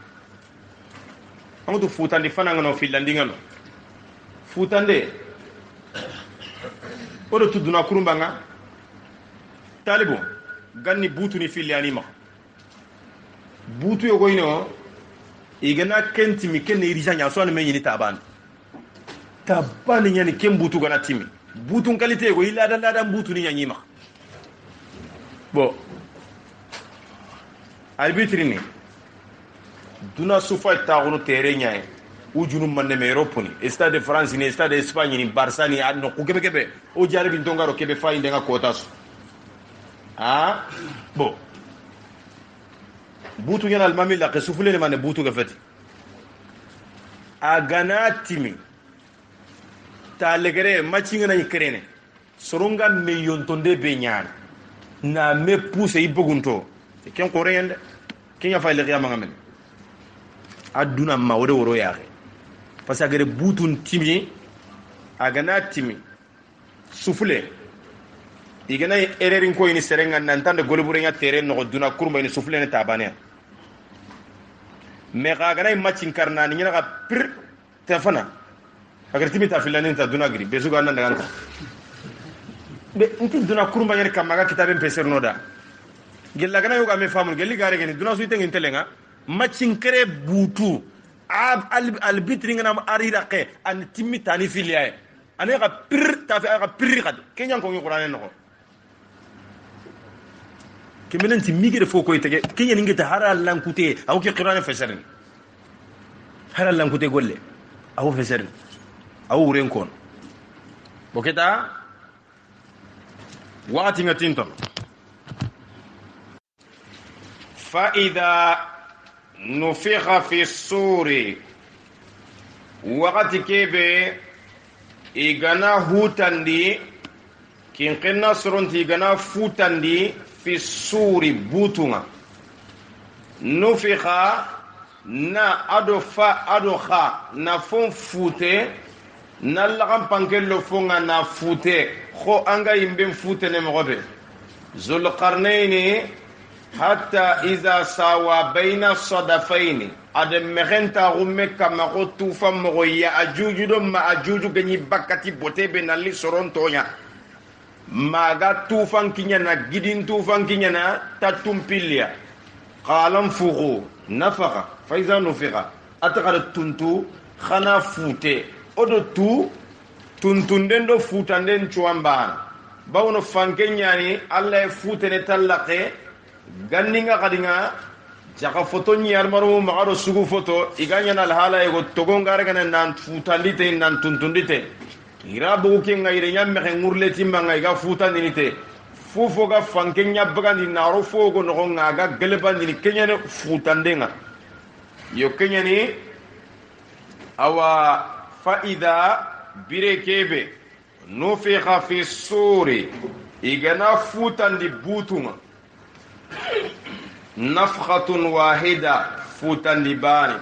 amudu futandi fana ngano filandinga no futande odo tuduna kurumbanga talibo ganni butu ni filiani ma butu yo goyno igana kenti mi ken irija nya so na menyini taban nyani ken butu gana timi butu qualité go ila dan butu ni nyanyima bo albitrini duna sufa taguno tere nyaay ujunu manne me Europe ni stade de France ni stade d'Espagne ni Barça ni adno ku kebe o jarabi ndongaro kebe fa indenga kotas bo butu yana almami la kesufule mane butu gafati aganatimi ta legere machinga na yikrene soronga me yontonde be nyaan na me pousse ibogunto ken ko reyende ken ya fa le riyama ngamen aduna ma wore woro yaake parce que gere butun timi aganatimi sufule igana ererin ko ini serenga nan tande golbure nya tere no duna kurma ni sufule ne tabane me ga gana machin karna ni nyana pir tafana agar timi ta filani ta duna gri besu ga nan daga ka be inti duna kurma nya kamaga kitaben peser noda gella gana yoga me famu gelli gare gani duna su tengi telenga machin kere butu al bitri ngana arira ke an timi tani filiae ane ga pir ta fa ga pir ga kenya ko ngi qur'an no kemenanti migire foko itege kenya ningita haral lankute aw ki qur'an fasarin haral lankute golle aw fasarin aw renkon boketa waqti ngatinton fa idha nufikha fi suri waqti kebe igana hutandi kin qinna surunti igana futandi في السور بوتنا نفخا نا أدوفا أدوخا نفون فوتي نلغم بانكيلو فونا نفوتي خو أنغا يمبين فوتي نمغبي ذو القرنين حتى إذا ساوى بين الصدفين أدم مغنتا غمك مغو توفا مغويا أجوجو دم أجوجو غني بكتي بوتي بنالي سرون تونا maga tufan kinyana gidin tufan kinyana tatumpilia qalam fugu nafaqa faiza nufiqa ataqad tuntu khana fute odo tu tuntundendo do futanden chuamba bawno fankenyani alla futene talaqe ganninga kadinga jaka foto nyar maru magaro sugu foto iganya na hala ego togongare kana nan futandite nan tuntundite ira bugu ke ngayre nyamme xe ngurle timba ngay ga futa ninite fofo ga fanke nyabagandi naro fogo no nga ga gelebandi ni kenyane futandenga yo kenyani awa faida birekebe nufikha fi suri igana futandi butuma nafkhatun wahida futandi bani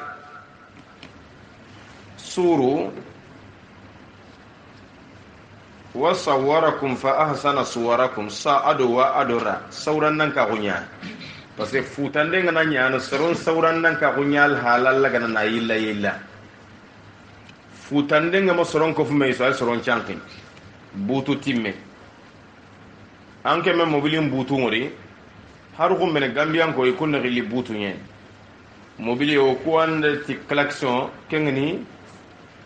suru وصوركم فأحسن صوركم سأدو وأدورا صورا ننكا غنيا parce que futande ngana nyaano soron sauran nan ka gunyal halal la gana na yilla yilla futande ngama soron ko fumay so soron chankin butu timme anke me mobilin butu ngori haru ko men gambian ko ikun ngili butu nyen mobili o ko ande ti klaxon kengni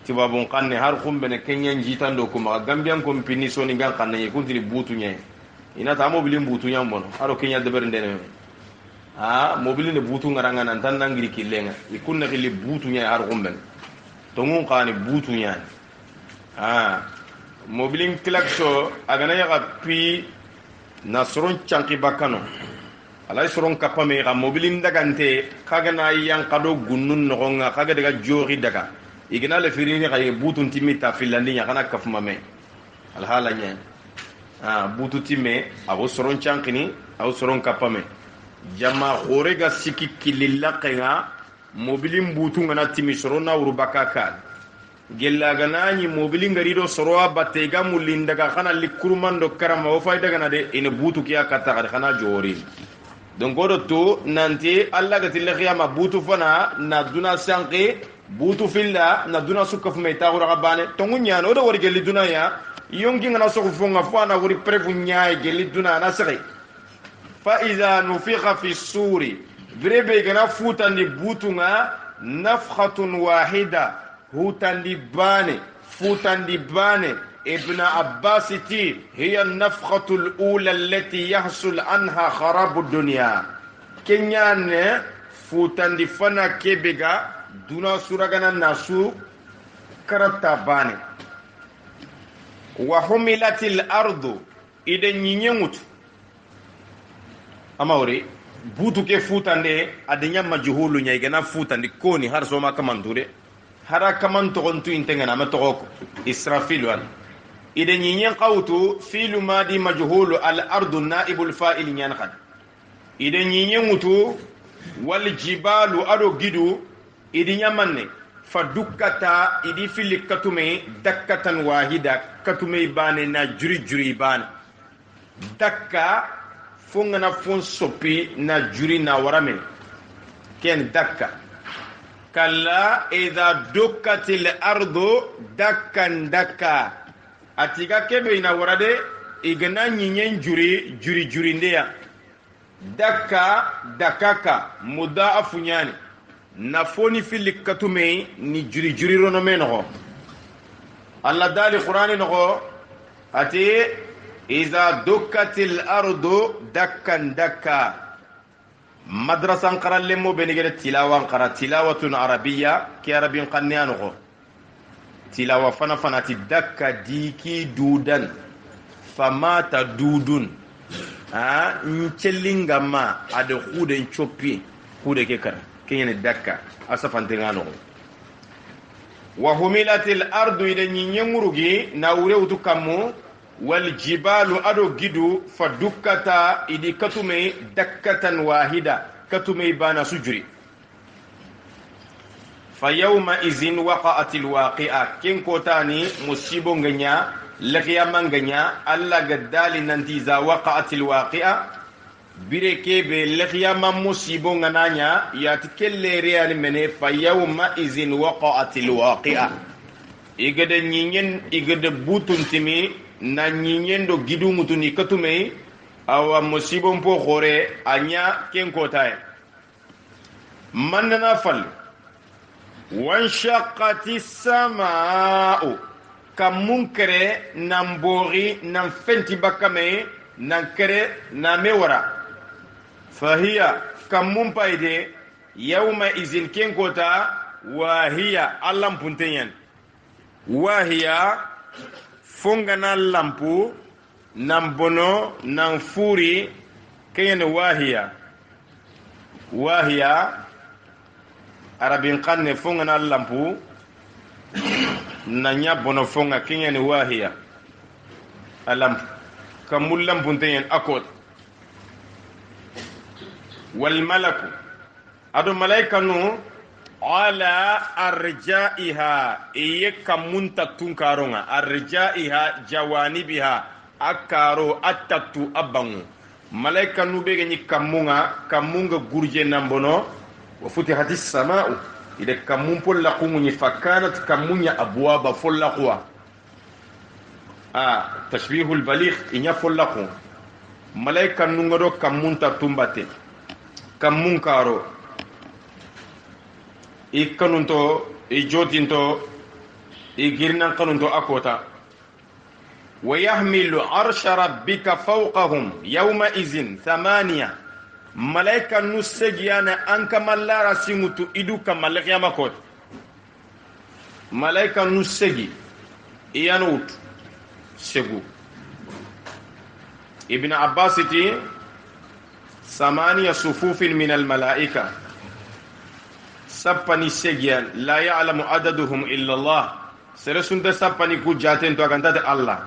ti babon kanne har khumbe ne kenyan jitando ko ma gambian ko pini soni gan kanne ko tiri butu nye ina ta mobili butu nyam bono aro kenya de ber ndene mobili ne butu ngaranga nan tan nangiri killenga ikunna khili butu nye har khumbe to ngun qani butu nya mobili klaxon agana ya pi nasron chanki bakano alay soron kapame ga mobilin dagante kaga na yang kado gunnun no nga kaga daga jori daga igna le firini ga butun timita filandi nya kana kafuma me al halanya butu timme abo soron chankini aw soron kapame jama khore ga siki kililla qenga mobilin butu ngana timi soron na urubaka kan gella ganani mobilin garido soroa batega mulin daga kana likurmando karama o fayda gana de ina butu kiya kata ga kana jori donc odo to nanti alla ga tille khiyama butu fana na duna sanqi butu filla na duna sukaf me ta gura bane to ngunya no do wori gelli duna ya yongi ngana so fonga fana wori prevu nyaay gelli duna na sari fa iza nufikha fi suri brebe gana futandi butu nga nafkhatun wahida hutandi bane futandi bane ابن عباس تي هي النفخة الأولى التي يحصل عنها خراب الدنيا كنيان فوتان دي فنا كيبغا دونا سورغانا ناسو كرتا باني وحملت الأرض إذا نينيموت أماوري بوتو كي فوتان دي أدنيا مجهولو نيغانا فوتان دي كوني هر سوما كمان دوري هرا كمان تغنتو انتغانا ما تغوكو إسرافيل وان إذا نين قوتو فيل مادي مجهول الأرض نائب الفائل ينخد إذا نين متو والجبال أرو جدو إذا يمني فدكتا إذا في كتومي دكة واحدة كتومي باني نا جري جري بان دكا فونغنا فون سوبي نا جري نا ورامي كين دكا كلا إذا دكت الأرض دكا دكا atiga kebe ina warade igana nyinyen juri ndeya dakaka mudaafu nyani nafoni fili katume ni juri rono meno alla dali qur'ani no ati iza dukkatil ardu dakkan dakka madrasan qaralle mo benigere tilawan qara tilawatun arabiyya ki arabin qanniyano tilawa fana fana ti dakka diki dudan famata dudun nchelinga ma ade khuden chopi khude ke kar kenyene dakka asafante ngano wa humilatil ardu ida nyinyengurugi na ure utukamu wal jibalu ado gidu fa dukkata idi katume dakkatan wahida katume bana sujuri فيومئذ وقعت الواقعة كن كوتاني مصيبو غنيا لقياما غنيا الله قدال ننتيزا وقعت الواقعة بريكي بلقياما مصيبو غنانيا ياتكالي ريال مني فيومئذ وقعت الواقعة إيقاد نينين إيقاد بوتون تمي na نينين دو جدو متوني كتومي أو مصيبو مبو خوري أنيا كن كوتاي مننا فل وانشقت السماء كمنكر نمبوري نمفنتي بكمي ننكر نمورا فهي كمون بايدي يومئذ كنكوتا وهي اللام بنتين وهي فنغنا اللامبو نمبونو نمفوري كين وهي arabin kanne fonga na lampu na nya bono fonga kinya ni wahiya alam kamul lampun tayen akot wal malaku adu malaika nu ala arjaiha iye kamunta tunkaronga arjaiha jawanibiha akaro attatu abangu malaika nu bege ni kamunga gurje nambono وفتحت السماء إذا كمون فلقوا فكانت كمون أبواب فلقوا تشبيه البليغ إن فلقوا ملائكة نغرو كمون تتنبت كمون كارو i kanunto i jotinto i girnan kanunto akota wa yahmilu arsha rabbika fawqahum yawma izin thamaniya malaika nusegiyana anka mallara singutu idu kamal qiyama kot malaika nusegi iyanut segu ibn abbas ti ثمانية صفوف من الملائكة سبني سجيان لا يعلم عددهم إلا الله سرسون ده سبني كو جاتين تو أغانتات الله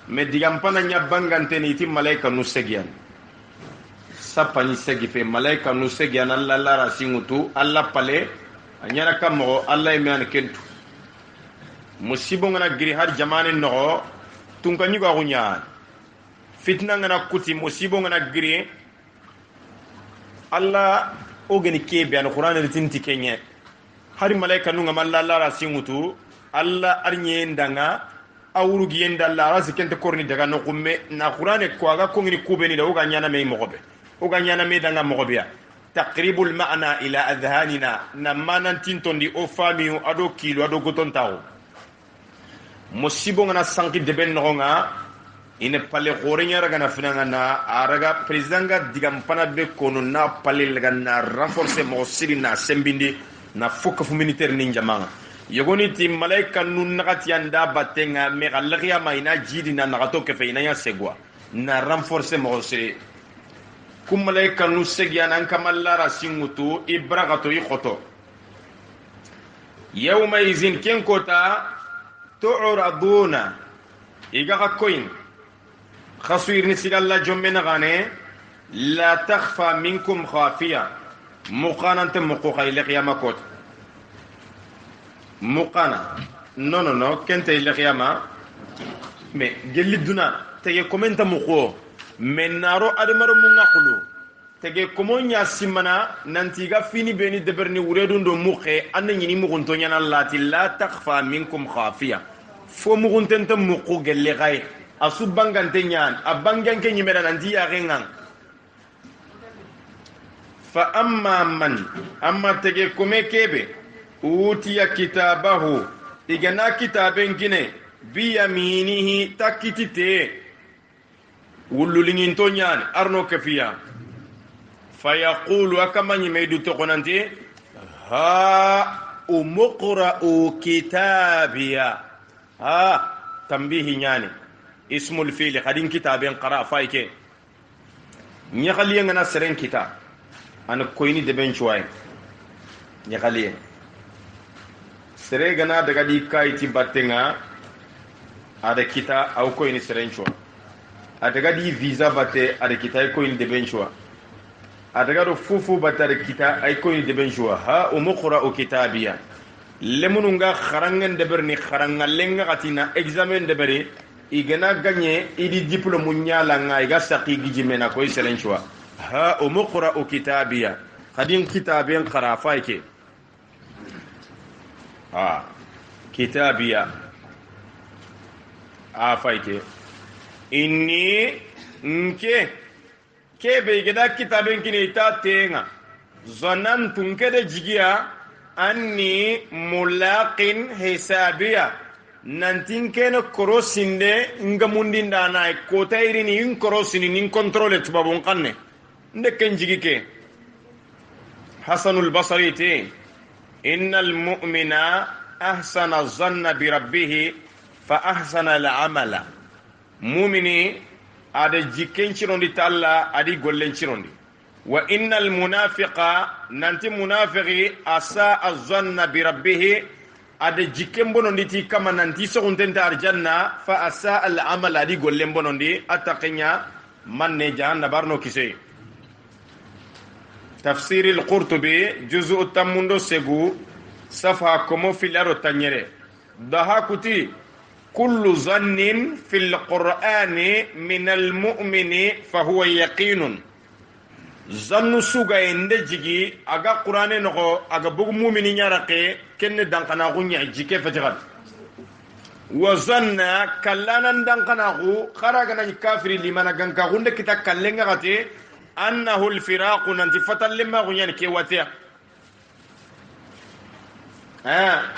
مديام پانا نيابانغان تنيتي ملائكة نسجيان سبني سجي في ملائكة نسجيان الله لا راسينغتو الله پالي أنيانا كامو الله يميان كنتو مصيبو غنا غري هار جمان النغو تنكا نيغا غنيان فتنة غنا كوتي مصيبو غنا غري Allah ogeni kebe an Qur'an ritinti kenye hari malaika nunga malla lara singutu Allah arnye ndanga awrugi yenda lara sikente korni daga no kumme na Qur'an ko aga kongini kubeni da oga nyana me mogobe oga nyana me danga mogobe ya taqribul ma'na ila adhanina na manan tintondi o fami ado kilo ado goton taw musibo ngana sanki deben no nga ine pale gorenya raga na finanga na araga presidanga digampana be kono na pale laga na renforcer mo siri na sembindi na fukka fu militaire ni jamanga yogoni ti malaika nun nakati anda batenga me galagia maina jidi na nagato ke feina ya segwa na renforcer mo siri kum malaika nu segya nan kamallara singutu ibragato ikhoto yawma izin ken kota tu'raduna iga koin خصوير نسيل الله جمعنا غاني لا تخفى منكم خافية مقانا انت مقوخا إلي قيامة كوت مقانا نو كنت إلي قيامة مي جل الدنا تجي كومنت مقوه من نارو أدمر منقلو تجي كومون يا سيمنا ننتيغا فيني بيني دبرني وريدون دو مقه أنا يني مغنطونيان الله لا تخفى منكم خافية فو مغنطنت مقو جل غاي asu bangante nyan abangan ke nyimera nanti ya rengan fa amma tege kome kebe utiya kitabahu igana kitaben gine bi yaminihi takitite wululingin to nyan arno kafiya fa yaqulu akamanyi medu to konante ha umqra'u kitabiya ha tambihi nyani ismul fili khadin kitaben qara faike nya khaliya ngana seren kita an koyni de ben chuay nya khaliya sere gana daga di kayti battenga ada kita au koyni seren chua adaga di visa batte ada kita koyni de ben chua adaga do fufu batte ada kita ay koyni de ben chua ha umqra kitabiya lemununga kharangen de berni kharangalenga katina examen de beri igana gagné idi diplôme nyala nga iga saqi gijimena koy selenchwa ha umqra kitabiya khadin kitaben qara faike ha kitabiya a faike inni nke kebe igada kitaben kini ta tenga zanantu nkede jigiya anni mulaqin hisabiya nantin kene korosinde ngamundinda na ko tayrini in korosini nin contrôle tubabon kanne ndeken jigike hasanul basri te innal mu'mina ahsana dhanna bi rabbih fa ahsana al amala mu'mini ada jiken cirondi talla adi gollen cirondi wa innal munafiqa nanti munafiqi asa dhanna bi rabbih ada jikem bonondi kama nanti soguntenta arjanna fa asa al amal adi gollem bonondi ataqinya manne jahanna barno kise tafsir al qurtubi juz'u tamundo segu safa komo filaro tanyere daha kuti kullu zannin fil qur'ani min al mu'mini fa huwa yaqinun zannu suga ende jigi aga qur'ane no aga bugu mu'mini nyarake kenne dankana gunya jike fatigat wa zanna kallana dankana gu kharaga na kafiri limana ganka gunde kita kallenga gate annahu al firaq nanti fatal limma gunya ke watia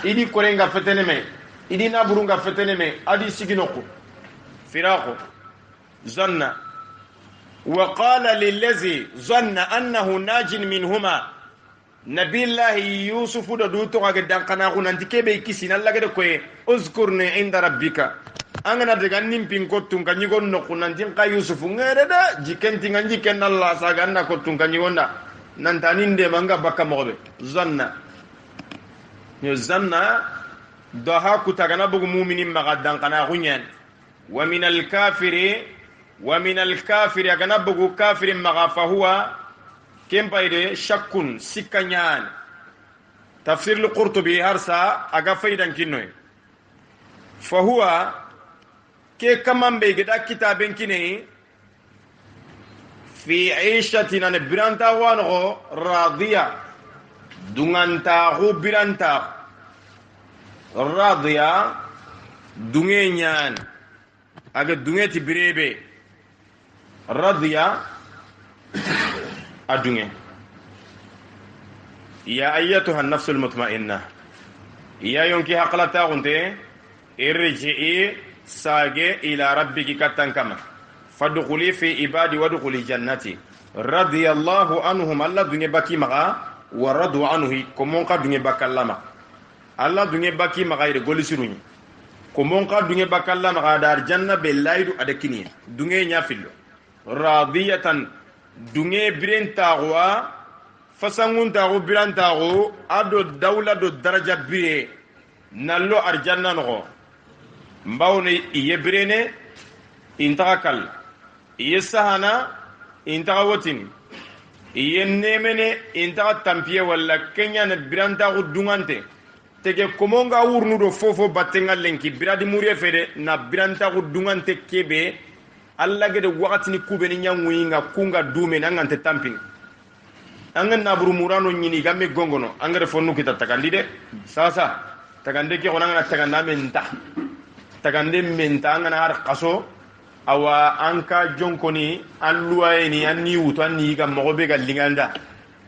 idi korenga fetene me idi naburunga fetene me adi siginoko firaqo zanna wa qala lillazi zanna annahu najin minhuma nabillahi yusufu da duto ga dankana ko nanti kebe kisina lagade koye uzkurni inda rabbika angana daga nimpin kottun kanyi gonno ko nanti ka yusufu ngere da jikenti nganji ken Allah saga anda kottun kanyi gonda nantaninde manga bakka mobe zanna yo zanna daha kutagana bugu mu'minin maga dankana kunyen wa min al-kafiri agana bugu kafirin maga fa huwa kembayde shakkun sikkanyan tafsir al-qurtubi harsa aga faydan kinnoy fa huwa ke kamambe gida kitaben kinai fi aishatin an biranta wano radiya dunganta hu biranta radiya dungenyan aga dungeti birebe radiya adunge ya ayyatuha an-nafsul mutma'inna ya yonki haqlata gunte irji'i sage ila rabbiki katan kama fadkhuli fi ibadi wadkhuli jannati radiyallahu anhum alla dunge baki maga wa radu anhu komon ka dunge bakallama alla dunge baki maga ire golisiruni komon ka dunge bakallama ga dar janna bellaydu adakini dunge nyafillo radiyatan dunge birentawa fasanguntago birantago ado dawla do daraja bire nallo arjanna no mbawne iye birene intaka kal iye sahana intaka wotin iye nemene intaka tampiye walla kenya na birantago dungante tege komonga wurnu do fofo battenga lenki biradi muriye fede na birantago dungante kebe alla gede wakati ni kube ni nyangui nga kunga dume na ngante tamping angan naburu murano nyini gamme gongono angare fonnu kita takandi de sasa takande ke onanga takanda menta takande menta ngana har qaso awa anka jonkoni alluayni anni wuto anni ga mogobe ga linganda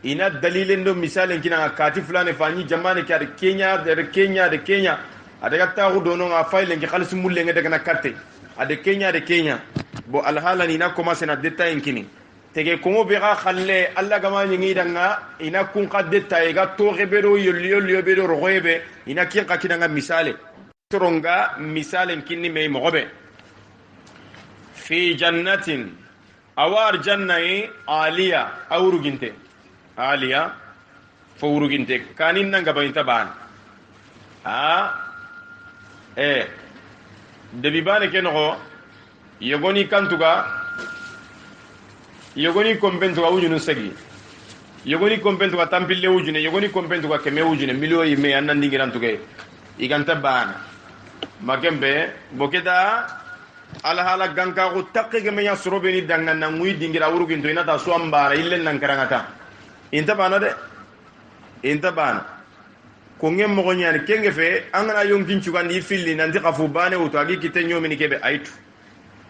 ina dalilen do misalen kina kati fulane fanyi jamane kar Kenya de Kenya adaga tagu dono nga fayle ngi khalis mulle nga daga na katte ade Kenya bo alhala ni na commencer na détail kini tege kongo be ga khalle alla gama nyingi danga ina kun ka détail ga to rebero yolyo be do royebe ina kin ka kidanga misale toronga misalen kinni me mogobe fi jannatin awar jannai aliya awruginte aliya fawruginte kanin nanga bayinta ban debi bane keno yogoni kantuga yogoni kompentuga wujunu segi yogoni kompentuga tampille wujune yogoni kompentuga keme wujune milio yime annandi ngirantuge iganta bana magembe bokeda ala hala ganka ko takke me ya sorobe ni dangan na ngui dingira wuruginto ina ta suambara illen nan karangata inta bana de inta bana ko ngem mo nyani kenge fe angana yonkin cugandi filli nan di qafu bane wuto agi kitenyo mini kebe aitu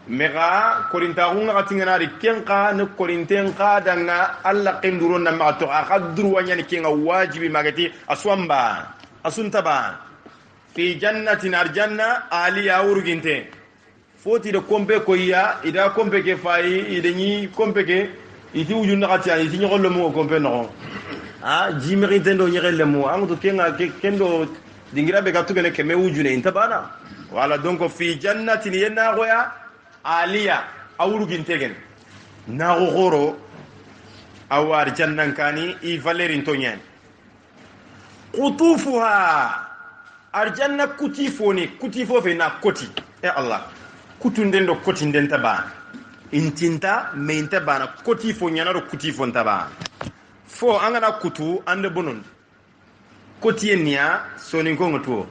mega korinta hunga katingana ri kenka ne korintenka danga alla qinduro na ma to akadru wanyani kenga wajibi magati aswamba asuntaba fi jannatin arjanna aliya urginte foti de kombe koya ida kombe ke fayi ida ni kombe ke iti wujun nakati ani ti nyolo mo kombe no jimeri tendo nyele mo angu kenga kendo dingira be gatu gene keme wujune intabana wala donc fi jannatin yena goya aliya awuru gintegen na goro awar jannan kani I valerin tonyen qutufuha arjanna kutifo fe na koti Allah kutunden do koti den taba intinta me intabana kotifo nyana do kutifo ntaba fo angana kutu ande bonon koti enya sonin ko ngoto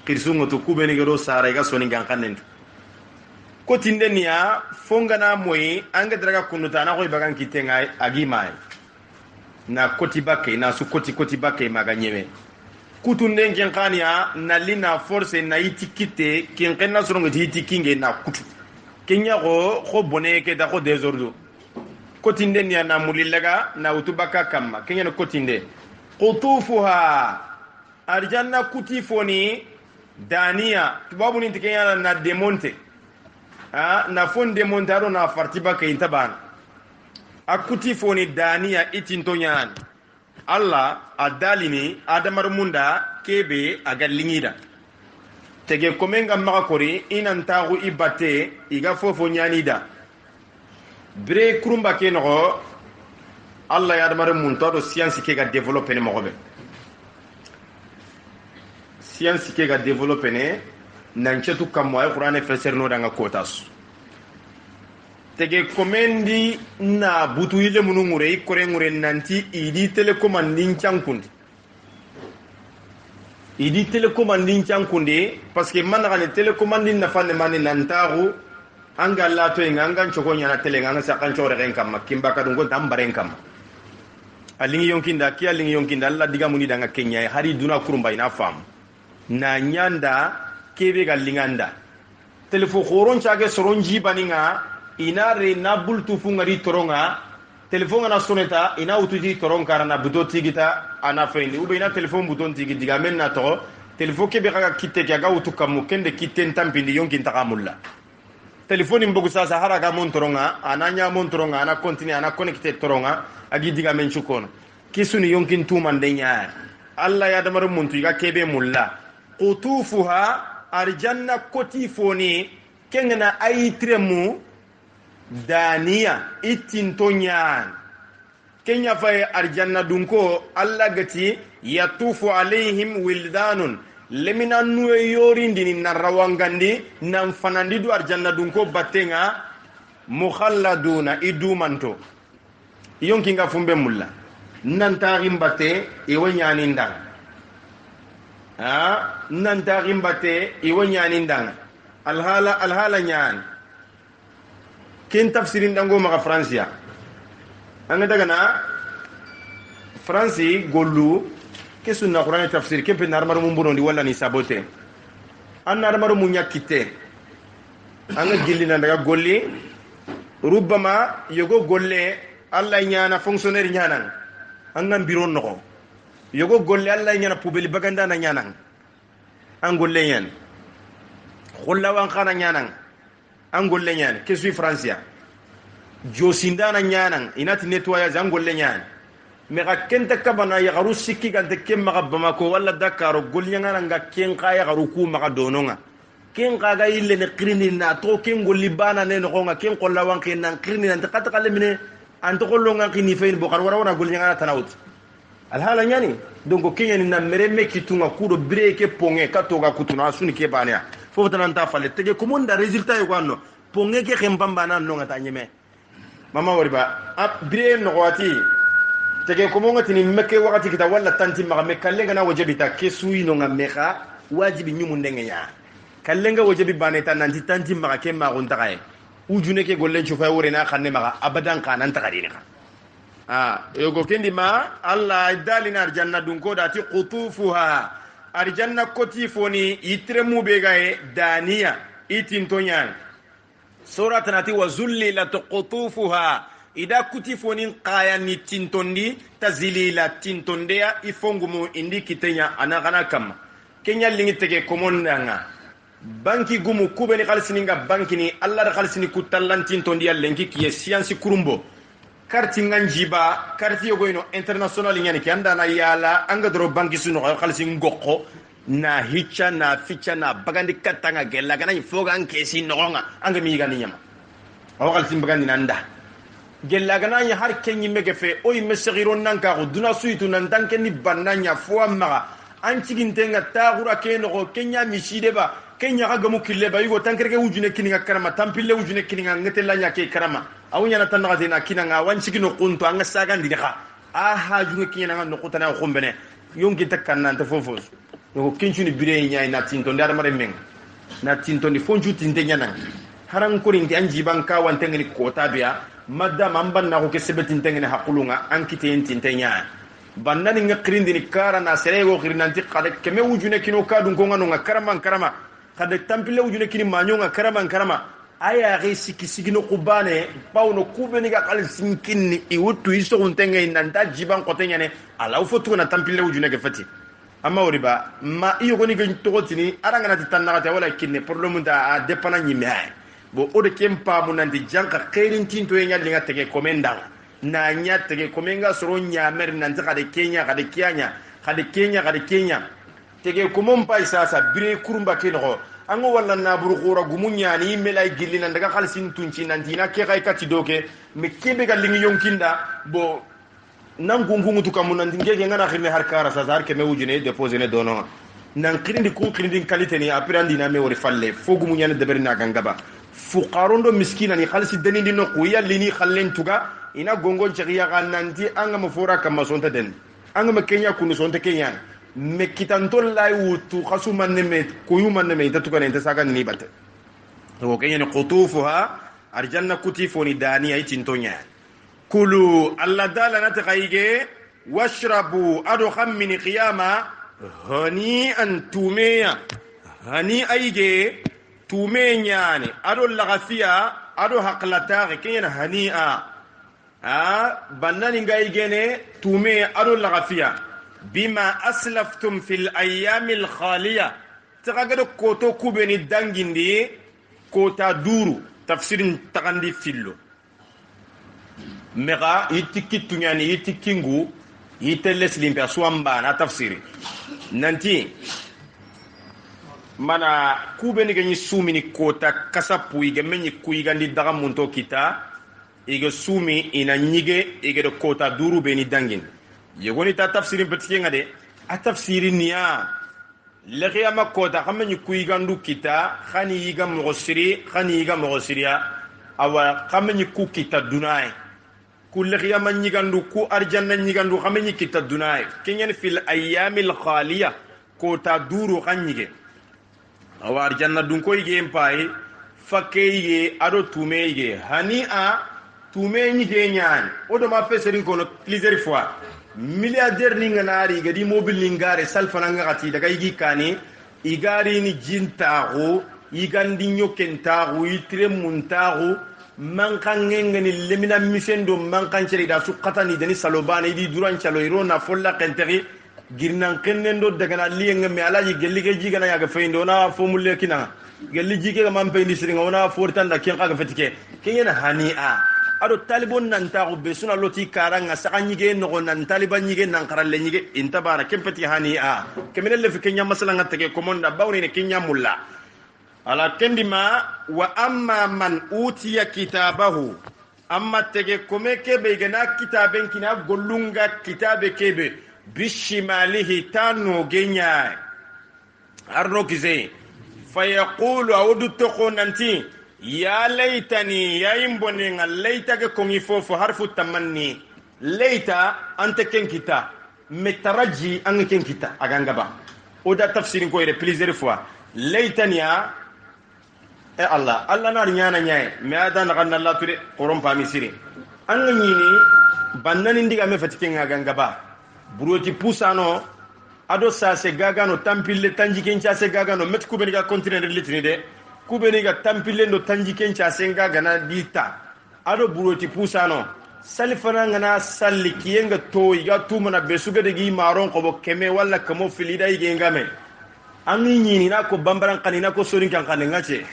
kirsungo to kubeni gero sara ga sonin gankanen kotinde niya fongana moyi anga draga kunuta na koy bagan kitenga agimai na koti bakke na su koti bakke maganyeme kutunde ngenkania na lina force na itikite kenkenna sorongo itikinge na kutu kenya ko bone ke da ko desordre kotinde niya na mulillaga na utubaka kamma kenya no kotinde qutufuha arjanna kuti foni daniya tubabu ni tikenya na demonte na fon demonte ado na fartiba ke intaban akuti foni daniya itinto nyan Allah adalini adamar munda kebe agalingida tege komenga makakori inantagu ibate iga fofo nyanida bre kurumba ke no Allah ya adamar munta do science ke ga développer ne mogobe science ke ga développer ne nanchetu kammo ay qur'ane fesser no danga kotas tege komendi na butu ile munu ngure ikore ngure nanti idi telecommanding chankundi idi telecommanding chankundi parce que man gane telecommanding na fanne man nantaru anga lato nganga choko nyana tele nganga sakan chore ren kam kimba ka dungo tambaren kam alingi yonkinda ki alingi yonkinda alla diga muni danga kenya hari duna kurumba ina fam na nyanda kebe ga linganda telefo khoron chage soronji baninga ina re na bultu fungari toronga telefon na soneta ina utuji toron karana buto tigita ana fendi ube ina telefon buton tigi diga men na to telefon ke be ga kitte ga utu kam kende kitten tampindi yonkin takamulla telefoni mbogu sasa haraga mon toronga ananya mon toronga ana continue ana connecte toronga agi diga men chukono kisuni yonkin tumandenya alla ya damar muntu ga kebe mulla qutufuha arjanna kotifoni kengena aitremu daniya itinto nyan kenya fay arjanna dunko alla gati yatufu alaihim wildanun lemina nuwe yorindini narawangandi nan fanandi du arjanna dunko batenga mukhalladuna idumanto yonkinga fumbe mulla nan tarim bate iwanyani ndang nan tarim bate iwanyani ndang alhala nyan ken tafsirin dango maka francia anga daga na franci gollu ke sunna qur'an tafsir ke pe narmar mum bonondi wala ni sabote an narmar mu nyakite anga gillina daga golli rubbama yogo golle alla nyana fonctionnaire nyana anga biro noko yogo golle alla nyana poubelle baganda na nyana an golle nyen kholla wan khana nyana an golle nyen ke suis francia josindana nyanan inati nettoyage an golle nyan me ga kenta kabana ya garu sikki gante kemma ga bamako walla dakaro golnyanga nga ken kaya garu ku maga dononga ken kaga ille ne qrini na to ken golli bana ne no nga ken qolla wan ken nan qrini nan takata kalle mine an to gollo nga qini fein bo gar wara golnyanga tanawut alhala nyani donc kenya ni na mere mekitunga kudo breke ponge katoga kutuna suni ke bana fo tan ta falle tege ko mon da résultat e kwano ponge ke khembamba nan no ngata nyeme mama wariba bire no wati tege ko mo ngati ni mekke wakati kita wala tanti ma me kallenga na wajibita ke suyi no ngameka wajibi nyumu ndenge nya kallenga wajibi baneta nanti tanti ma ke ma gon tagay ujune ke gollen chu fa wore na xanne ma abadan kanan tagadini yogo kendi ma alla dalina arjanna dun ko dati qutufuha arjanna kotifoni itremu begaye daniya itintonyan sura tanati wa zullilat qutufuha ida kutifoni qaya ni tintondi tazilila tintondea ifongumu indi kitenya anagana kam kenya lingi tege komondanga banki gumu kubeni khalsininga banki ni alla da khalsini kutallan tintondi allenki kiye science kurumbo karti nganjiba karti yogoino international nyani ki anda na yala anga dro banki suno khalsin gokko na hicha na ficha na bagandi katanga gella kana ifoga anke sinonga anga mi gani nyama aw khalsin bagandi nanda gella kana nya har kenyi megefe oy mesgiron nanka ko duna suitu nan tanke ni bananya fo amma an cigintenga taxura ke noxo kenya miside ba kenya xa gamu kille ba yugo tankereke wujune kininga karama tampille wujune kininga ngetella ñake karama awu ñana tan naxatena kinanga wan cigino qunto anga sagandini xa a hajunge kiñenanga noqutana xumbene yonki ta kannante fofos yogo kencuni bire ñay na tintondi adamare menga na tintondi foncu tinte ñananga haran korinti an jiban ka wantengeni kota biya madama an bannaxu ke sebetintengeni haqulunga an kiteyen tinte ñaya bannani nga qirindini kara na serego qirinanti qade keme wujune kino kadun ko ngano nga karama qade tampile wujune kini manyo nga karama aya ri siki no kubane pawno kubeni ga qal sinkinni i wuttu iso untenge nanda jiban qotenya ne ala fotu na tampile wujune ke fati amma oriba ma iyo goni gani togotini arangana ti tannagata wala kinne problème da a depana ñimme ay bo o de kem paamu nanti janka khairin tinto e ñallinga tege komenda na nya tege komenga soro ñamer nanti kade kenya kade kianya kade kenya tege komon pay sasa bire kurumba keno ango wala na buru khura gumunya ni melay gillina daga khalsin tunci nanti na ke kay kati doke me kebe ga lingi yonkinda bo nan gungungu tu kamun nan ngege ngana khirne har kara sa har ke me wujine déposer ne dono nan khirindi kun khirindi qualité ni aprandi na me wori falle fogu mu nyane deber na gangaba fuqarondo miskina ni khalsi denindi no ko yalli ni khallen tuga ina gongon chagiya kan nanti anga mo fora kam sonta den anga me kenya kunu sonta kenya me kitantol lay wutu khasuman ne me koyuman ne me tatuka ne tasaga ni batte to kenya ni qutufuha arjanna kutifoni dani ay tintonya kulu alla dala natqaige washrabu adu khammini qiyama hani an tumeya hani aige tumenya ni adu lagafiya adu haqlata kenya hani'a bannani ngaige ne tume adu lagafiya bima aslaftum fil ayyamil khaliya tagado koto kubeni dangindi kota duru tafsirin tagandi fillo mega itikitunyani itikingu iteleslim pe swamba na tafsiri nanti mana kubeni ganyi sumini kota kasapu ige menyi kuigandi daga munto kita ige sumi ina nyige ige do kota duru beni dangin yegoni ta tafsirin petike ngade a tafsirin niya lexiyama kota xamenyi kuigandu kita xani yiga mogosiri xani yiga mogosiria awa xamenyi ku kita dunaye ku lexiyama ñigandu ku arjanna ñigandu xamenyi kita dunaye kenyen fil ayyamil khaliya kota duru xan ñige awa arjanna dun ko yige empaye fakke yige ado tume yige hani a tume ñige ñaan odo ma feserin kono plusieurs fois milliardaire ni nganari gadi mobile ni ngare salfana ngati daga yigi kani igari ni jintago igandi nyokentago itre muntago mankangenga ni lemina misendo mankanceri da sukatani dani salobane di duran chalo irona folla kenteri girnan kennendo daga na liyenga me alaji gellige jigana yaga feindo na fomulle kina gelli jige ga mampe ni siringa ona fortanda ken kaga fetike kenya hani a ado talibon nan tago be suna loti karanga sakanyige no nan taliban nyige nan karalle nyige intabara kempeti hani a kemenelle fi kenya masala ngatake komonda bawni ne kenya mulla ala kendima wa amma man utiya kitabahu amma tege komeke be gana kitaben kina gollunga kitabe kebe bishimalihi tanu genya arno kize fayaqulu awdu tokonanti ya laitani ya imbone nga laita ke kongi fofo harfu tamanni laita ante ken kita metaraji an ken kita aganga ba oda tafsirin ko ire plusieurs fois laitani ya e Allah na nyana nyaay me ada na ganna Allah tude qorom pa misiri an nyini bannani ndiga me fatike nga ganga ba buroti pusano ado sa se gagano tampille tanji ken cha se gagano met ko be ga continent litini de kubeni ga tampile no tanjiken cha senga gana dita ado buroti pusano salifana ngana salli kiyenga to iga tumana besuga de gi maron ko bo keme wala kamo filida ige ngame anni nyini na ko bambaran kanina ko sorin kan kan ngache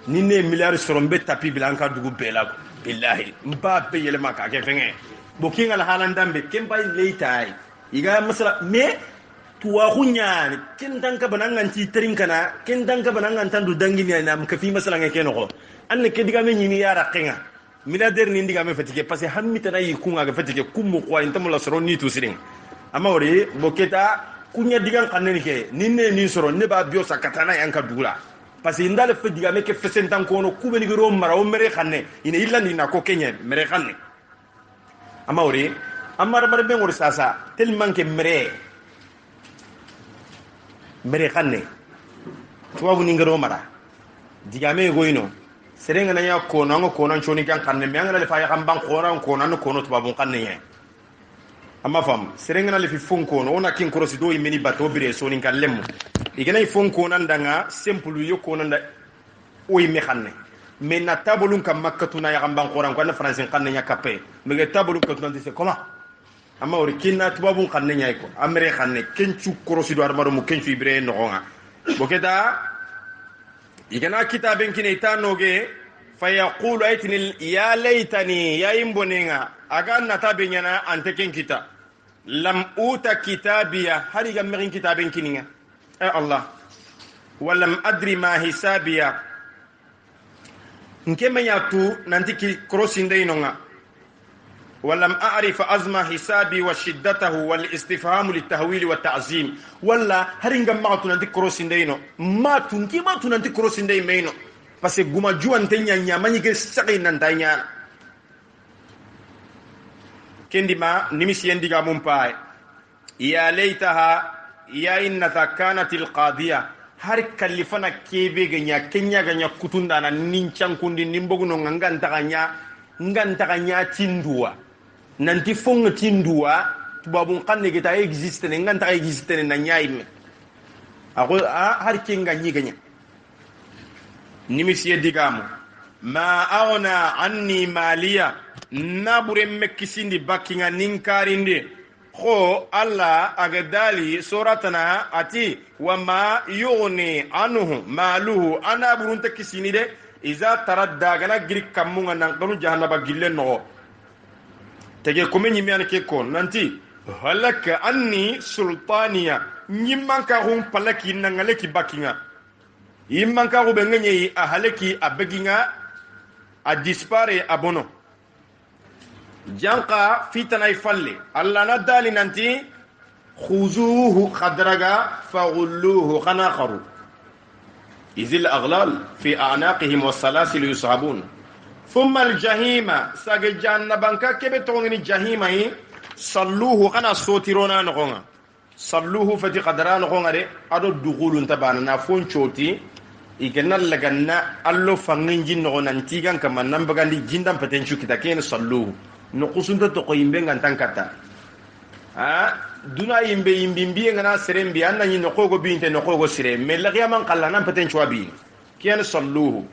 ninne milliard sorombe tapi blanka dugu bela ko billahi mba be yele maka ke fenge bo kinga la halandambe kemba leitai iga masala me tuwa kunyani kin danka banangan ci terin kana kin danka banangan tandu dangini na mkafi masala ngeke no anne ke diga me nyini yara kenga milliardaire ni diga me fatike parce que hammi tana yi kunga ga fatike kummu ko intam la soro ni to sirin amma wori boketa kunya diga kanne ke ninne ni soro ne ba bio sakatana yanka dula parce que ndale fe diga me ke fesentan ko no kubeni go mara o mere kanne ina illandi na ko kenye mere kanne amma wori amma ramar be ngor sasa tellement que mere kanne tuwabu ni ngaro mara digame goyno serenga nanya ko nango ko nan choni kan kanne me ngana le fa ya kan ban ko ran ko nan ko no tuwabu kanne ye amma fam serenga na le fi fon ko no ona kin krosi do yimini bato bire so ni kan lemu igana fon ko nan danga simple yo ko nan da o yimi kanne me na tabulun kam makkatuna ya kan ban ko ran ko na français kanne nya kapé me ga tabulun ko non c'est comment amma ori kinna tubabun kanne nyay ko amre kanne kencu korosi do armaro mu kencu ibre no nga bokeda igana kitaben kine itanoge fayaqulu aytini ya laytani ya imbonenga aga nata benyana ante ken kita lam uta kitabiya hari ga merin kitaben kininga Allah walam adri ma hisabiya nkeme yatu nanti ki krosinde inonga walam a'rif azma hisabi wa shiddatahu wal istifham litahwil wa ta'zim walla haringa matu nanti krosinde ino matu nanti krosinde meino parce que guma juante nya manyi ke sagi nan tanya kendi ma nimisi yendiga mum pae ya laytaha ya innata kanat alqadiya har kallifana kebe ganya kenya ganya kutunda na nincan kundi nimboguno nganta ganya tindua nanti fonga tindua tubabun kanne geta existe ne nganta existe ne na nyaime ako har kinga nyiganya nimisi yedigamu ma aghna anni maliya nabure mekisindi bakinga ninkarinde kho alla agadali suratana ati wama yughni anhu maluhu ana burunta kisini de iza taradda gana girik kamunga nankanu jahannaba gillen no tege ko men yimi anke ko nanti halaka anni sultaniya nyimman ka hum palaki nangale ki bakinga yimman ka go bengenye a halaki a beginga a dispare abono janqa fitana falle alla nadali nanti khuzuhu khadraga faghulluhu khanaqaru izil aghlal fi a'naqihim was-salasil yushabun thumma al-jahima sage jannabanka kebe tongni jahima yi salluhu kana sotirona nogonga salluhu fati qadrana nogonga de ado dukhulun tabana na fonchoti igenal laganna allo fanginjin no nantigan kama nambagandi jindam patenchu kitaken salluhu no kusunta to ko yimbe ngantan kata duna yimbe yimbimbi ngana serembi anna ni no ko go binte no ko go sire me la qiyaman qallana paten chwabi kiyan salluhu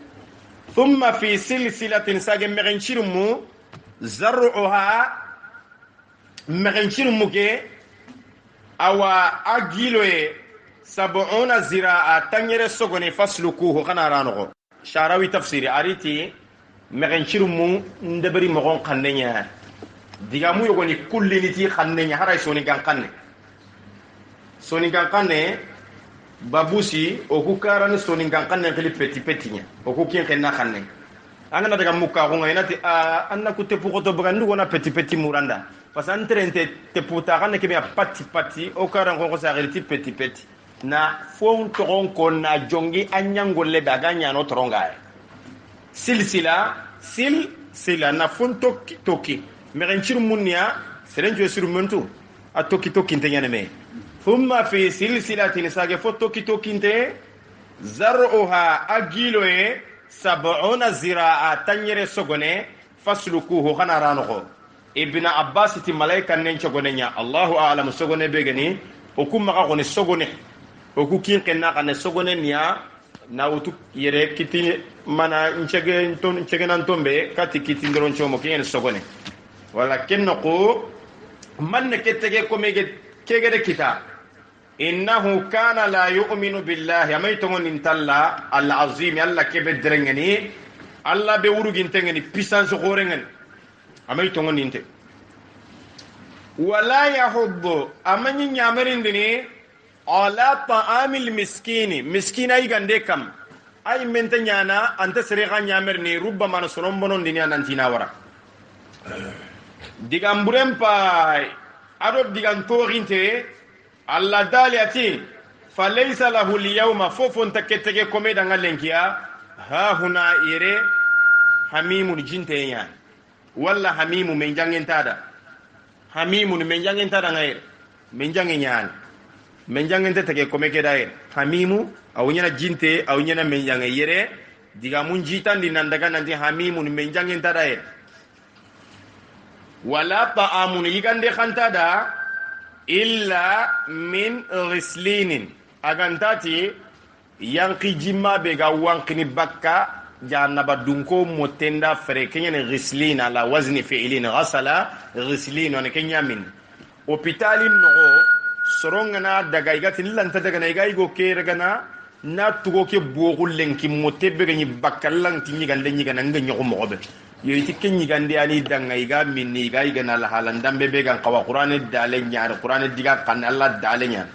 thumma fi silsilatin sagem merenchirumu zar'uha merenchirumu ke awa agiloe 70 ziraa tanyere sogone faslukuhu kana rano sharawi tafsiri ariti merenchirumu ndebari mogon kannenya digamu yogoni kulliniti kannenya haray soni gankanne babusi oku karani soni gankanne kali peti nya oku kien kenna kanne angana daga mukka ko ngaynati anna ku tepu ko to bagandu wona peti muranda parce entrente te puta kanne kebe pati o karan ko sa geriti peti na fon toron ko na jongi anyango le daga nya no toronga silsila na fon toki merenchir munnya serenjo surmuntu a toki ntenya me thumma fi silsilatin sage fo toki nte zar'uha agiloe 70 ziraa tanyere sogone faslukuhu khana ranoko ibn abbas ti malaika nen chogonenya Allahu a'lam sogone begani okumma ka gone sogone oku kin kenna kana sogone niya na utu yere kiti mana nchege nan tombe kati kiti ndron chomo ken sogone wala kenno ko man ketege ko mege kegere kita innahu kana la yu'minu billahi amaytongon intalla al-azim alla kebe drengani alla be wurugin tengani puissance gorengani amaytongon inte wala yahubbu amani nyamarindini ala ta'amil miskina igande kam ay mente nyana anta serega nyamerni rubbama sonombonon dinya nantina wara digamburem pay ado digantorinte alla daliati falaysa lahu al-yawma fofon taketege komeda ngalenkia ha huna ire hamimun jintenya walla hamimu menjangentada hamimun menjangentada ngair menjangenyan menjangente tege komeke dair hamimu awnyana jinte awnyana menjange yere digamun jitandi nandaga nanti hamimun menjangentada dair wala ta'amun yigande khantada illa min ghislinin agantati yanki jimma be ga wankini bakka jannaba dunko motenda fere kenya ne ghislin ala wazni fi'lin ghasala ghislin on kenya min hopitalin nogo sorongana daga igati lanta daga na igaigo keragana na tugo ke bogul lenki motebe gani bakallan tinyi gande nyi gana nga nyogo mogobe yiti kenyi gande ani danga iga minni iga igana la halan dambe be gan qawa qur'an dale nyaar qur'an diga kan Allah dale nyaar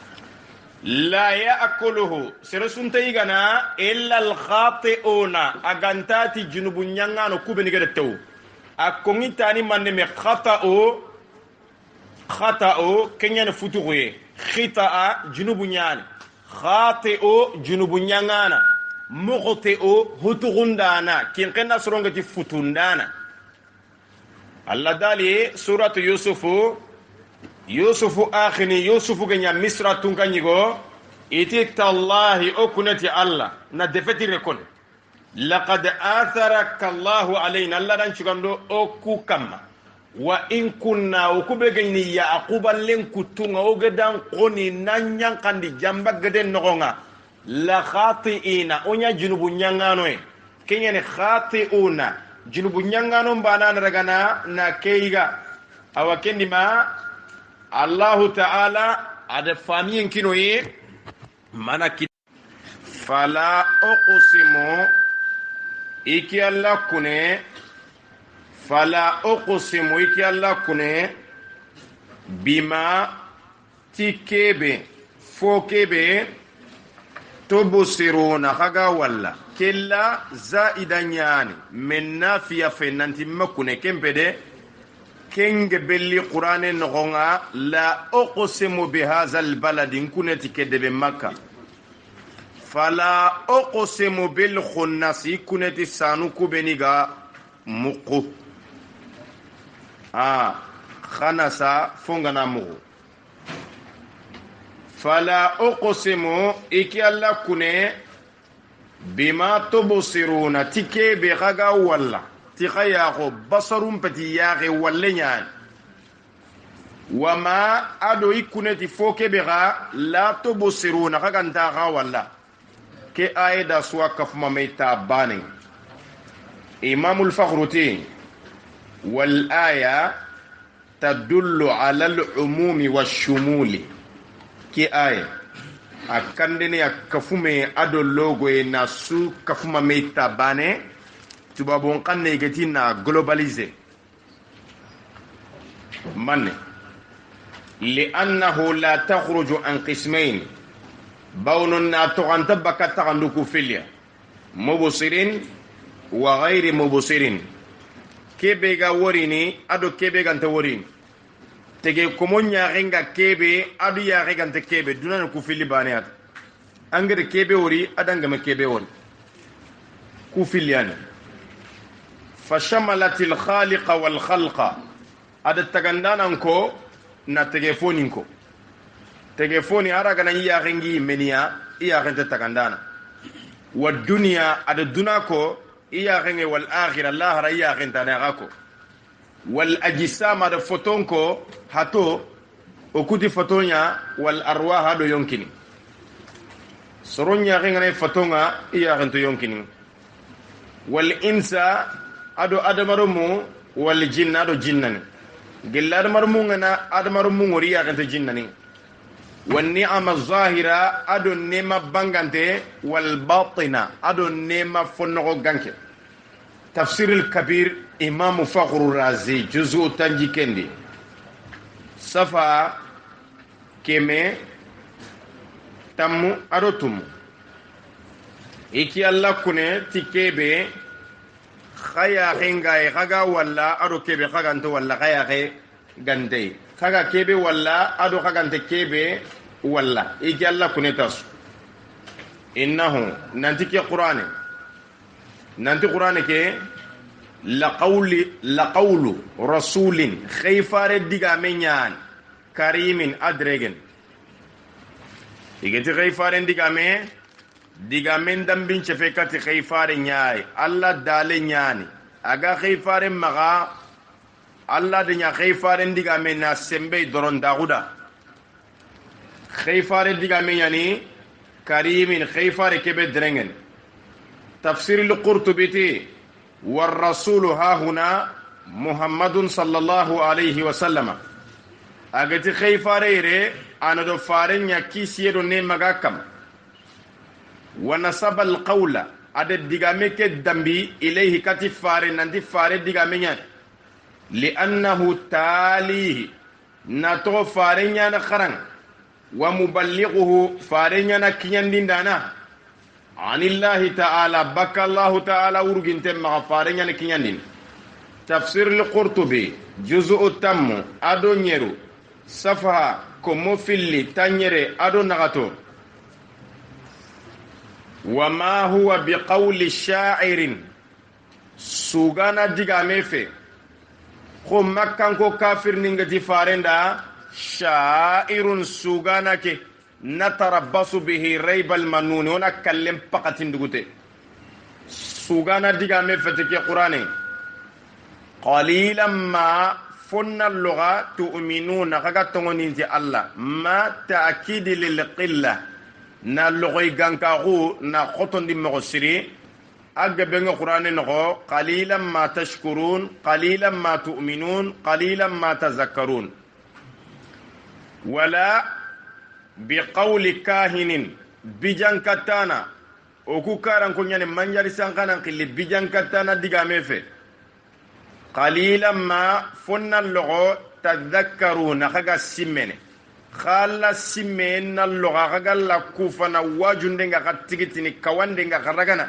la ya'kuluhu sirasunta igana illa al khati'una agantati junubun nyangano kubeni gede taw akongi tani manne me khata'u kenya na futuwe khita'a junubu nyani khati'u junubu nyangana muqti'u hutugundana kinqena sorongati futundana Allah dali suratu yusufu akhini yusufu ganya misra tunkanyigo iti tallahi okunati Allah na defeti rekon laqad atharaka Allah alayna Allah dan chugando oku kama wa in kunna ukube gani ya aquban len kutunga ogedan qoni nanyan kandi jamba geden nogonga la khati'ina onya junubu nyangano e kenyane khati'una junubu nyangano banana ragana na keiga awakendi ma Allah ta'ala ada famiyen kino yi mana ki fala uqsimu iki Allah kune fala uqsimu iki Allah kune bima tikebe fokebe tubsiruna khaga walla killa zaidan yani min nafiya fe nanti makune kempede kenge belli qur'ane nogonga la uqsimu bi hadha al balad kunati kedebe makka fala uqsimu bil khunnasi kunati sanu kubeniga muqu khanasa fongana muqu fala uqsimu iki alla kune bima tubsiruna tike be khaga walla tikhaya ko basarum pati yaxe wallenyan wama ado ikuneti foke bega la tubsiruna khaga nta kha walla ke aida suwa kafuma meita bani imamul fakhruti wal aya tadullu ala al umumi wash-shumuli ki aya akandene ya kafume ado logo e na su kafuma meita bane tubabon kanne gati na globaliser manne li'annahu la takhruju an qismayn bawnun na tughanta bakata kanduku filia mubsirin wa ghairi mubsirin kebe ga worini ado kebe ganta worini tege komonya renga kebe adu ya regante kebe dunan ku fili baniat angere kebe wori adanga me kebe wori ku filiana fashamalatil khaliqa wal khalqa ada tagandana ko na telefoni ko telefoni araga na ya rengi menia iya rente tagandana wa dunya ada dunako iya renge wal akhirah allah ra iya rente na gako wal ajsama da fotonko hato okuti fotonya wal arwah hado yonkini soronya ngane fotonga iya rento yonkini wal insa ado adamarumu wal jinna ado jinnani gilla adamarumu ngana adamarumu ngori ya rento jinnani wan ni'ama zahira ado nema bangante wal batina ado nema fonno ganke tafsir al kabir imam fakhr razi juzu tanji kendi safa keme tamu arotum iki alla kune tikebe khaya henga khaga walla ado kebe khaga nto walla khaya khe gande khaga kebe walla ado khaga nte kebe walla iki alla kune tas innahu nanti ke qur'ane nanti qur'ane ke laqawlu rasulin khayfare diga menyan karimin adregen igeti khayfare diga men dambin chefe kati khayfare nyaay alla dale nyani aga khayfare maga alla de nya khayfare diga men na sembe doron daguda khayfare diga men yani karimin khayfare kebe drengen tafsir al-qurtubi والرسول ها هنا محمد صلى الله عليه وسلم agati khay farere anado farenya kisiyedo ne magakam wa nasaba alqawla ade digame ke dambi ilayhi kati fare nandi fare digame nya li annahu talihi nato fare nya na kharang wa muballighuhu fare nya na kinyandindana anillahi ta'ala bakallahu ta'ala urginte ma fare nya na kinyandin tafsir al-qurtubi juz'u tammu ado nyeru safa komo filli tanyere ado nagato وما هو بقول شاعر سوغانا ديغامي في خو مكان كو كافر نينغتي فارندا شاعر سوغانا كي نتربص به ريب المنون هنا كلم فقط ندغوتي سوغانا ديغامي فتكي قراني قليلا ما فن اللغة تؤمنون غاغتوني الله ما تأكيد للقلة na logoy gankaxu na xotondi moxo siri a gebenga qur'ane noxo qalilan ma tashkurun qalilan ma tu'minun qalilan ma tazakkarun wala biqawli kahinin bijankatana oku karanko ñane manjari sankanan xilli bijankatana digame fe qalilan ma fonnan loxo tazakkaruna xaga simmene khalla simen nallo gagalla kufana wajundenga katigitini kawandenga karagana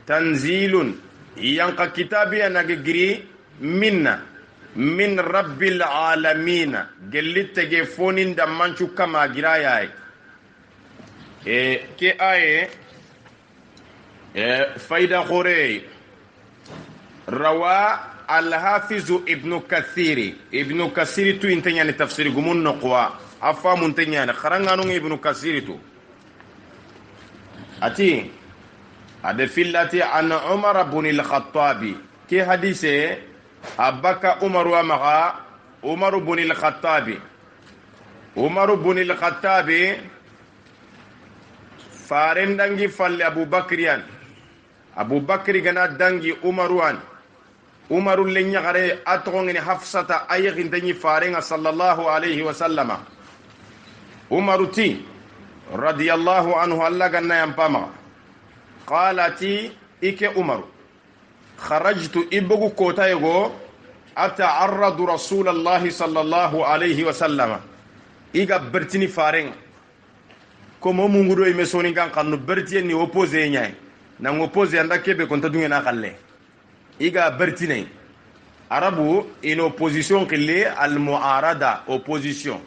tanzilun yanqa kitabiya nagigri minna min rabbil alamin gelitte ge fonin da manchu kama giraya ke aye faida khore rawa الحافظ ابن كثير تو انتنيان تفسير غمون نقوا افهم انتنيان خرانغانو ابن كثير تو اتي ade fillati an umar ibn al-khattab ki hadise abaka umar wa maga umar ibn al-khattab farendangi falle abubakri gana dangi umaruan umaru lenya gare atongini hafsata ayyin danyi farenga sallallahu alaihi wa sallama umaru ti radiyallahu anhu alla ganna yampama qalati ike umaru kharajtu ibugu kota yego ata'arradu rasulallahi sallallahu alaihi wa sallama iga bertini farenga komo mungudo imesoni kan kanu bertien ni opposé nyai na opposé anda kebe konta dungena kalle iga bertine arabu in opposition qille al muarada opposition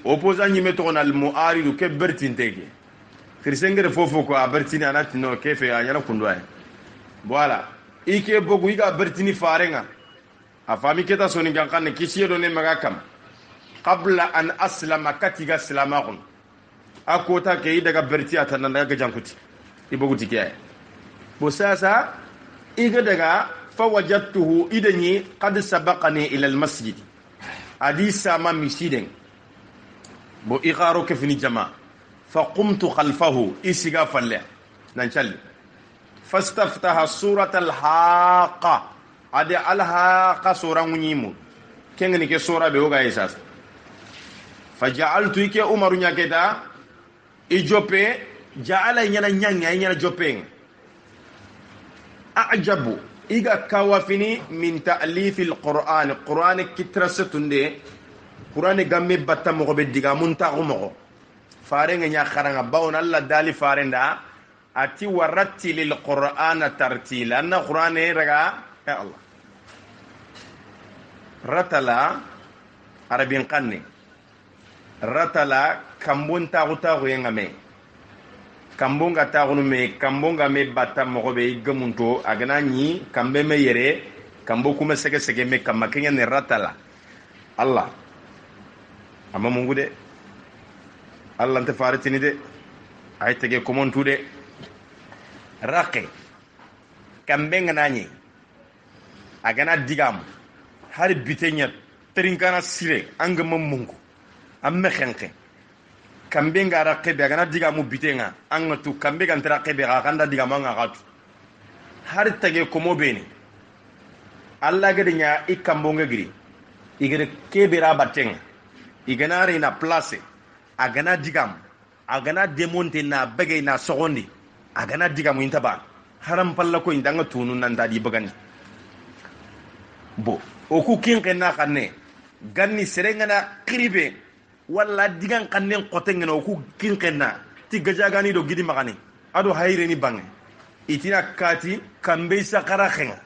opposant ni meton al muaridu ke bertintege khirsengere fofo ko bertine anati no kefe anyana kundwa voilà ike bogu iga bertini farenga afami keta soni gankan kisiyo do ne magakam qabla an aslama katiga salamagun akota ke daga bertiata nan daga jankuti ibogu tikiya bo sasa iga daga fawajadtuhu idani qad sabaqani ila almasjid hadisa ma misiden bo igaro ke fini jama faqumtu khalfahu isiga falle nan challi fastaftaha surat alhaqa ade alhaqa sura munyimu kengni ke sura be oga isas faja'altu ike umaru nyaketa ijope ja'ala nyana nyanga nyana jopeng أعجب إيجا كوافني من تأليف القرآن القرآن كترستندي قرآن جمع بتمغ بديجا منتغمغ فارين يا خرنا باون الله دالي فارين دا أتي ورتل القرآن ترتيلا أن القرآن رجع يا الله رتلا عربين قني رتلا كمبون تاغو ينغمي kambonga taxunu me kambonga me batta mogo be gamunto agana ni kambe me yere kambo kuma sege sege me kamma kenya ne ratala allah amma mungu de allah nte faritini de ay tege komontu de raqe kambe ngana ni agana digam har bitenya trinkana sire angama mungu amme khenke kambe ngara kebe agana diga mu bitenga anga tu kambe kan tra kebe ga kanda diga manga gatu har tage komo bene alla gade nya ikambo ngagiri igere kebera bateng igana re na place agana digam agana demonte na bagay na sogondi agana digam intaba haram palla ko indanga tunu nan dadi bagani bo oku kinqena kanne ganni serengana kribe walla digan kannen qotengena oku kinqena ti gajagani do gidi magani ado hayre ni bange itina kati kambe sakara khenga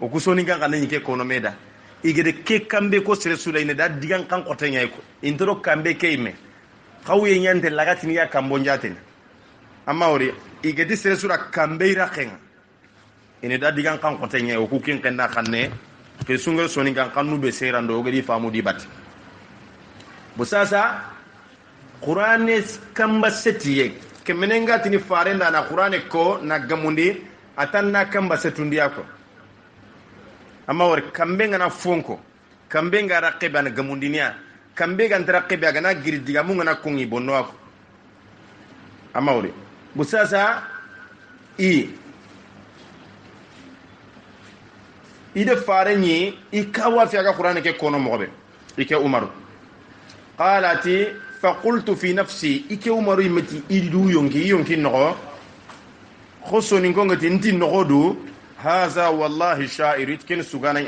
oku soni kan kanne ke kono meda igede ke kambe ko sere sulaine da digan kan qotenya ko intro kambe keime khawye nyante lagatini ya kambonjaten amma ori igede sere sura kambe ra khenga ine da digan kan qotenya oku kinqena kanne ke sungal soni kan kanu be serando ogedi famu di bat bu sasa qur'ane kamba setiye ke menenga tini farenda na qur'ane ko na gamundi atanna kamba setundiya ko amma war kambe ngana fonko kambe ngara qeba na gamundinia kambe ga ndara qeba ga na girdiga mu ngana kungi bonno ko amma wori bu sasa ide farenyi ikawa fi aga qur'an ke kono mobe ike umaru qalati fa qultu fi nafsi ike umaru imati idu yonki no khosoni ngongati nti nogodu haza wallahi sha'irit ken sugana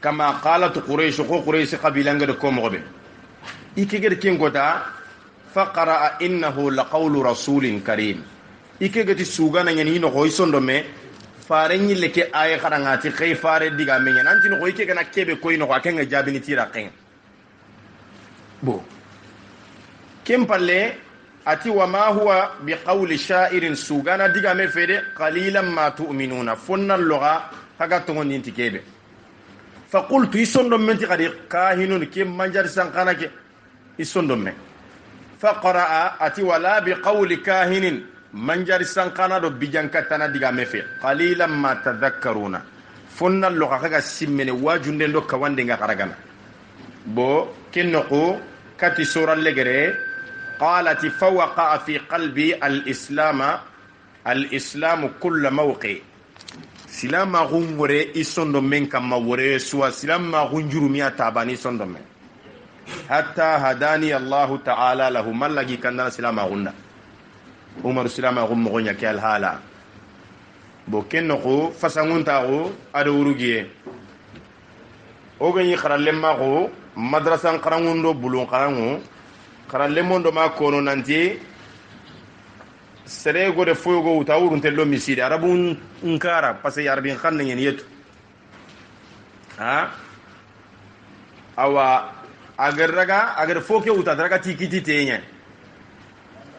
kama qalat quraish qabila ngade ko mobe ike gede ken gota fa qara innahu laqawlu rasulin karim ike gede sugana nyani no hoysondo me fare nyille ke ay kharangati khay fare diga menya nanti no koyke kana kebe koy no akenga jabini tira ken bo kem palle ati wa ma huwa bi qawli sha'irin sugana diga me fede qalilan ma tu'minuna funna lugha haga to nginti kebe fa qultu isondo menti qadi kahinun kem manjar sankana ke isondo me fa qara'a ati wala bi qawli kahinin manjari sankana do bijankatana diga mefe qalilan ma tadhakkaruna fonna loka kaga simmene wajunde ndo kawande nga karagana bo kinqu kati sura legere qalat fawaqa fi qalbi al-islam kull mawqi silama gumure isondo men kama wore suwa silama gunjuru miya tabani sondo men hatta hadani allah ta'ala lahu malagi kanna silama gunna umar silama gum mo nya kel hala bo kenno ko fasangunta ko ado urugiye o gani kharalle ma ko madrasan qarangundo bulun qarangu kharalle mondo ma kono nanti sere go de fogo utawurun tello miside arabun nkara parce que arabin khanna yen yetu ha awa agar foke utadraga tikiti tenya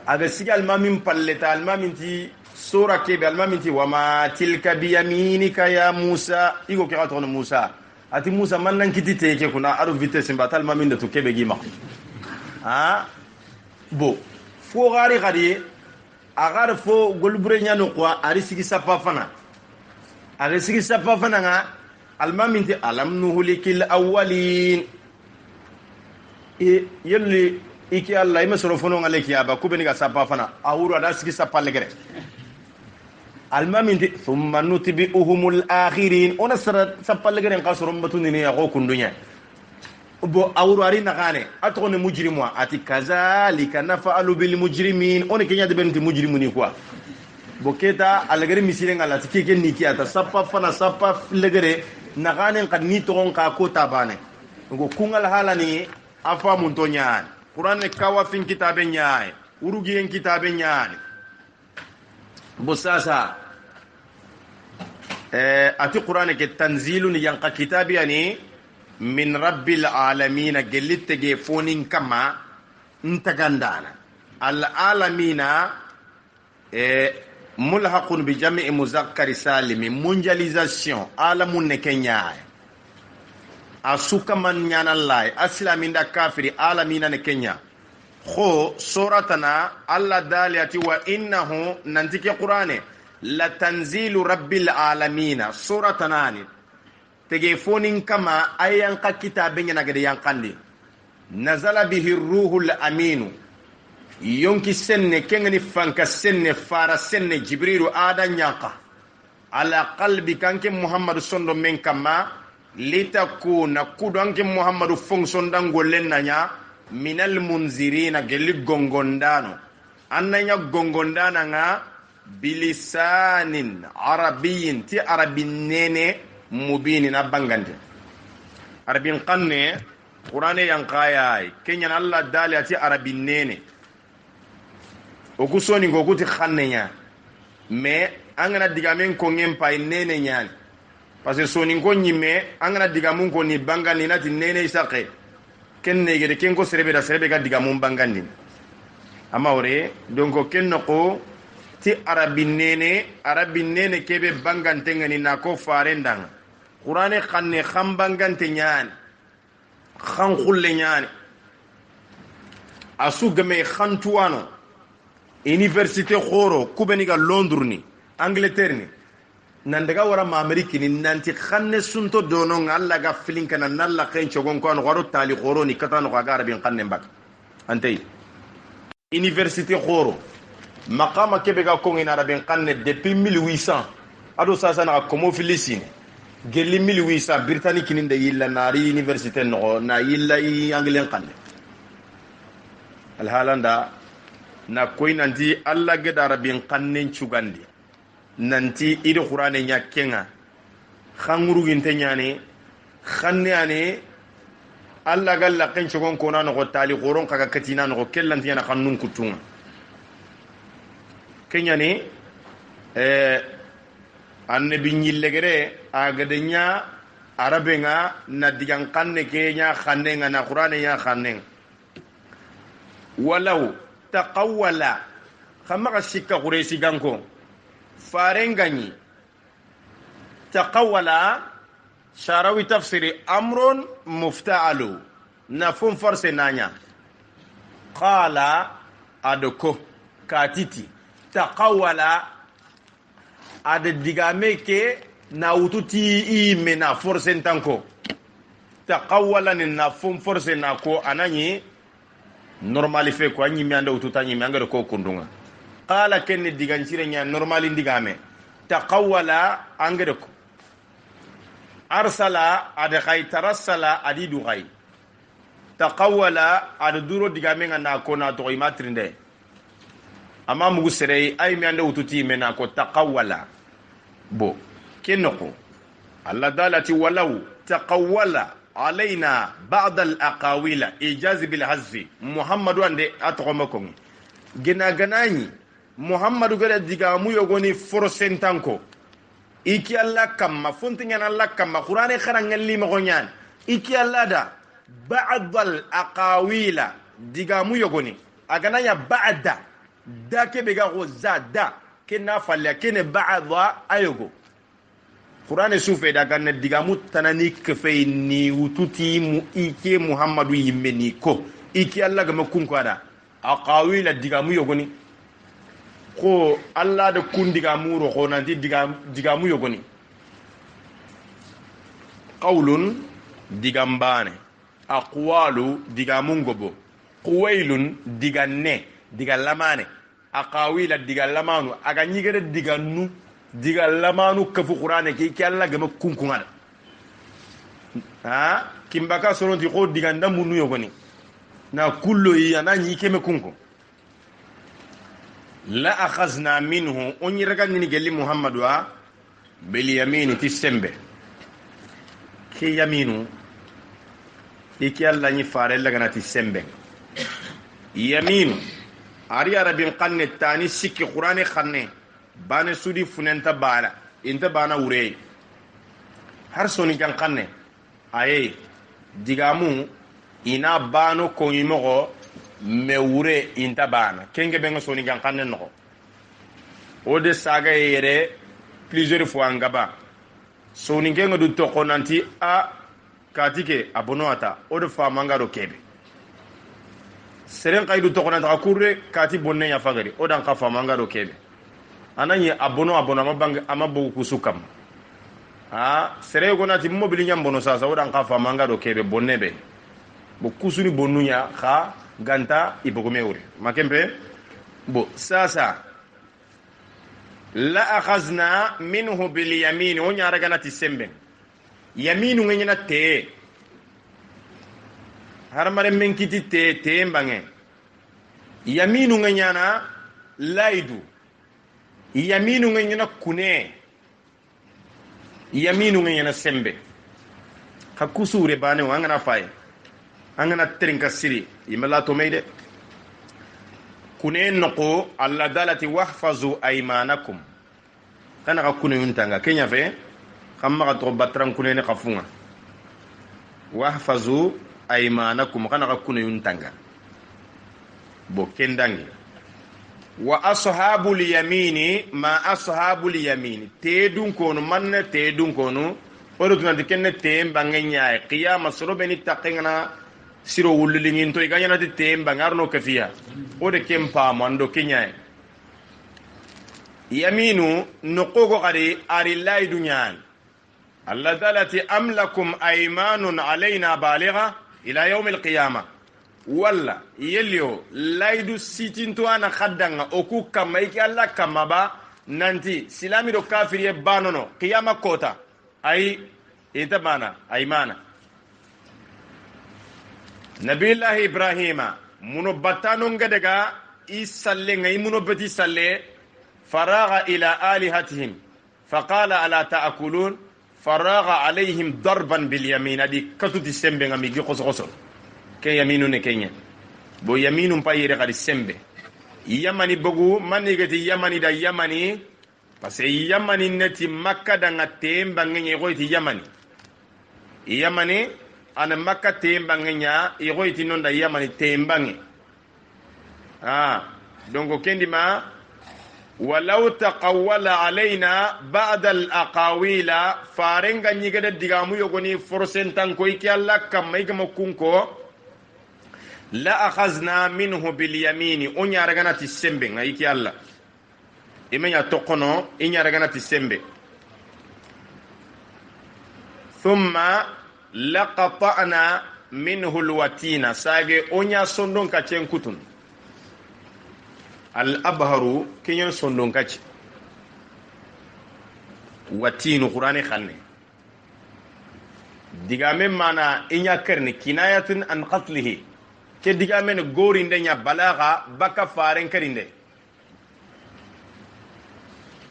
aga sigal mamin palleta almamin ti sura kebe almamin ti wama tilka biyaminika ya Musa igo ke atono Musa ati Musa man nan kiti teke kuna aro vitesse mbatal mamin de to kebe gima ha bo fo gari gadi agar fo golbure nyano kwa ari sigi sappa fana ari sigi sappa fana nga almamin ti alam nuhulikil awwalin yelli iki Allah ima soro fono ngale kiyaba kubeni ga sappa fana awuru ada sigi sappa legere almamin thumma nutbi'uhumul akhirin ona sara sappa legere ngal soro mbatuni ne ko kundunya bo awuru ari nakane atone mujrimu ati kazalika nafa'alu bil mujrimin on kenya de benti mujrimuni quoi bo keta alegere misire ngala tikeke niki ata sappa fana sappa legere nakane kan ni to ka ko tabane ngo kungal halani afa mun to nyaani Quran kawa fin kitabe nyaay urugi en kitabe nyaani bo sasa ati Quran ke tanzilun yanqa kitabi yani min rabbil alamin gelitte ge fonin kama ntagandana al alamina mulhaqun bi jam'i muzakkar salim mondialisation alamun ne kenyaay asuka man nyanallay aslaminda kafiri alamina ne kenya kho suratana alla daliyati wa innahu nantike qur'ane la tanzilu rabbil alamin suratana ni tege fonin kama ayan ka kitabe nyana gade yankandi nazala bihi ruhul amin yonki senne kengani fanka senne fara senne jibrilu ada nyaka ala qalbi kanke muhammad sondo men kama litakuna kudanke muhammadu fonction dan gollen nanya minal munzirina gelli gongondano annanya gongondana nga bilisanin arabiyin ti arabin nene mubinin abangante arabin qanne qur'ane yankaya kenya Allah dali ati arabin nene okusoni ngokuti khannenya me angana digamen ko ngempa nene nyani parce que soni ko nyime angana digamun ko ni bangani nati nene isaqe kenne gede ken ko serebe ga digamun bangani ama ore donc kenno ko ti arabin nene kebe bangante ngani na ko farendang qur'ane khanne khambangante nyani khan khulle nyani asu game khantuano université khoro kubeni ga Londres ni Angleterre ni nandaga wara ma Amerique ni nanti khanne sunto dono ngalla ga filinka na nalla khencho gon ko waro tali khoro ni katano ga arabin khanne mbak antay université khoro maqama kebe ga ko ngina arabin khanne depuis 1800 ado sasa na komo filisine gelli 1800 britannique ni de yilla nari université no na yilla i anglais khanne al halanda na koy nanti Allah ga darabin kannen cugandi nanti idi qur'ane nya kenga khanguru ginte nyane khanne ane Allah ga la ken cugon kona no tali qoron kaga katina no kellanti yana khannun kutunga kenya ne annabi nyillegere agadenya arabenga na digan kanne kenya khanne nga na qur'ane nya khanne walau taqawwala khamaga sikka quraysi ganko farengani taqawwala sharawi tafsiri amrun mufta'alu nafum farse nanya qala adoko katiti taqawwala ad digame ke na ututi ime na force ntanko taqawwala ni nafum force nako anani normali fe ko anyi mi anda ututa nyi mi angara ko kundunga qala ken digancire nya normali ndigame taqawwala angara ko arsala ad khaytarasala adidu ghay taqawwala ad duro digame ngana ko na to imatrinde ama mugu serey ay mi anda ututi mena ko taqawwala bo kenoko alla dalati walau taqawwala علينا بعض الأقاويل إيجاز بالحذف محمد وندي أتقومكم جناني محمد قال ديغامو يغوني فرسنتانكو إكي الله كما فنتين الله كما قرآن خران اللي مغنيان إكي الله دا بعض الأقاويل ديغامو يغوني أغنايا بعد دا كبغا غزا دا كنا فاليا كنا بعض أيغو Qur'ane sufe da ganna digamu tanani kefe ni ututi mu ike Muhammadu yimmeni ko iki Allah ga makun kwada aqawila digamu yogoni ko Allah da kun digamu ro ko nanti digamu yogoni qawlun digambane aqwalu digamu ngobo quwailun diganne digalamane aqawila digalamanu aga nyigere digannu diga lamanu kafu qur'ane ki Allah gama kunkunga ha kimbaka soronti ko diga ndamunu yogoni na kullo yana nyi keme kunko la akhazna minhu onyi raga ni gelli muhammadu wa bil yamin tisembe ki yaminu iki Allah ni fare laga na tisembe yaminu ari arabin qanne tani sikki qur'ane khanne bane sudi funenta bana inta bana wure har soni kan kanne aye digamu ina bano ko yimogo me wure inta bana kenge benga soni kan kanne no o de saga yere plusieurs fois ngaba soni ngenga du to konanti a katike abonota o de fa mangaro kebe seren kaydu to konanta kurre kati bonne ya fagari o dan ka fa mangaro kebe ananye abono ama bogu kusukam sere ko nati mobili nyambono sasa odan ka fa manga do kebe bonnebe bo kusuni bonnunya kha ganta ibogome wuri makembe bo sasa la akhazna minhu bil yamin onya raganati sembe yaminu ngena te harmare men kiti te mbange yaminu ngena na laidu yaminu ngena kune yaminu ngena sembe hakusure bane wangana fay angana trinka siri imala to meide kune noko alla dalati wahfazu aymanakum kana ka kune yuntanga kenya fe kamma ka to batran kune ne kafunga wahfazu aymanakum kana ka kune yuntanga bo kendangi wa ashabul yamini ma ashabul yamini te dun kono manne te dun kono odo tuna dikenne te mbangenya qiyama sorobeni taqengana siro wululingin to iganya na te mbangarno kafiya ode kempa mando kenya yaminu nuqogo qari ari lay dunyan alla dalati amlakum aymanun alaina baligha ila yawm alqiyamah walla yelio laydu sitinto ana khaddanga oku kama iki alla kama ba nanti silami do kafiri e banono qiyama kota ay itabana aymana nabillahi ibrahima muno batano ngadaga isalle ngai muno beti salle faraga ila alihatihim faqala ala ta'kulun faraga alaihim darban bil yamin adi katuti sembe ngami gi khoso ke yaminu ne kenya bo yaminu payire kadi sembe yamani bogu manigati yamani da yamani parce yamani neti makka da ngate mbangenye goyti yamani ana makka tembangenya igoyti nonda yamani tembange donc kendima walau taqawwala alaina ba'da al-aqawila farenga nyigede digamu yogoni forsentan ko iki alla kam igama kunko la akhazna minhu bil yamin onya ragana tisembe ngaiki alla imenya tokono inya ragana tisembe thumma laqata'na minhu alwatina sage onya sondon ka cenkutun al abharu kinyan sondon ka ci watinu qur'ani khanne digame mana inya karni kinayatun an qatlihi ke digame ne gori ndenya balagha baka faren karinde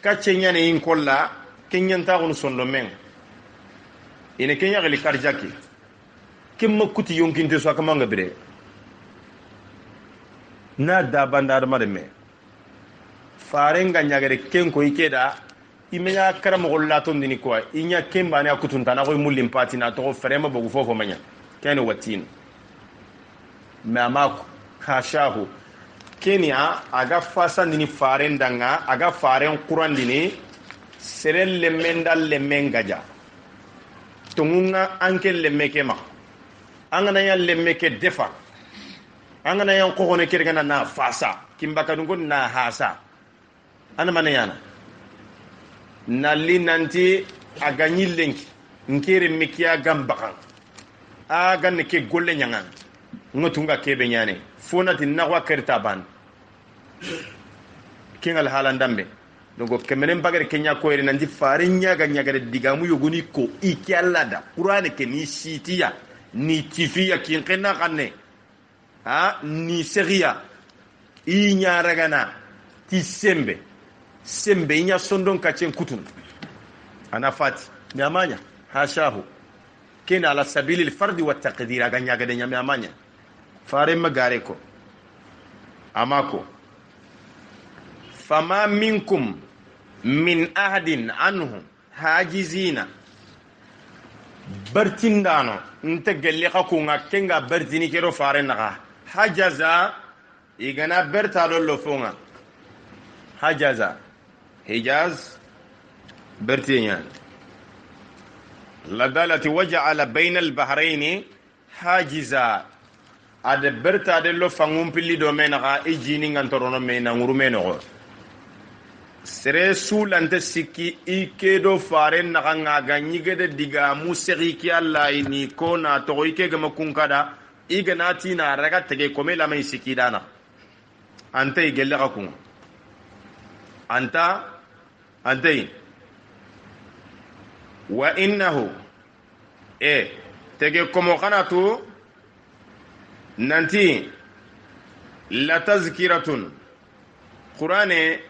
ka cenya ne in kolla kinyan ta gon sondo men ine kenya gali karjaki kimma kuti yonkinte so akama ngabire na da bandar marme farenga nyagere kenko ikeda imenya karamo gollato ndini ko inya kemba ne akutunta na ko mullim patina to frema bogu fofo manya kene watin mamako kashahu kenya aga fasa ndini farendanga aga faren qurandini serelle mendal le mengaja tungunga anke lemmeke ma angana ya lemmeke defa angana ya ko ne kirgana na fasa kimbaka dungon na hasa ana manayana nali nanti aganyi lenki nkere mikia gambaka aga ne ke golle nyangan ngotunga kebe nyane fonati nagwa kerta ban kingal halandambe donc kemenen bagare kenya ko ere nanti fare nyaga nyaga de digamu yogoni ko ikyalada qur'ane ke ni sitiya ni tifiya kinkena kanne ni seriya i nyaragana ti sembe inya sondon kachen kutun ana fati nyamanya hashahu kina ala sabili alfardi wa taqdir aga nyaga de nyamanya fare magare ko amako fama minkum min ahadin anhu hajizina bartindano nte gelle kakunga kenga bartini kero fare naga hajaza igana berta lo fonga hajaza hijaz برتيان لدالة وجعل بين البحرين حاجزا ade berta de lo fangum pilli do menaga e jini ngantorono mena ngurumeno sere sulante sikki ike do fare naga ngaga nyigede diga musegi ki alla ini ko na to ike gama kunkada iganati na raga tege komela mai sikidana ante gelle ga kun anta ante wa innahu tege komo kanatu nanti la tazkiratun qur'ane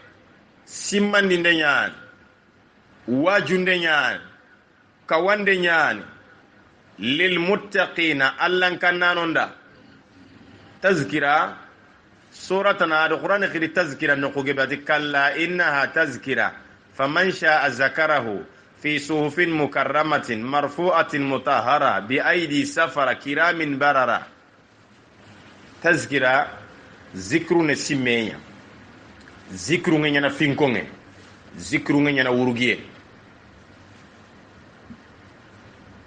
simmandinde ñaan wajunde ñaan kawande ñaan lil muttaqina allan kannanonda tazkira suratana da qur'ane khiri tazkira no kugebati kalla innaha tazkira faman sha'a zakarahu fi suhufin mukarramatin marfu'atin mutahhara bi aidi safara kiramin barara tazkira zikru ne simmeya zikru nge nyana finkonge zikru nge nyana wurugiye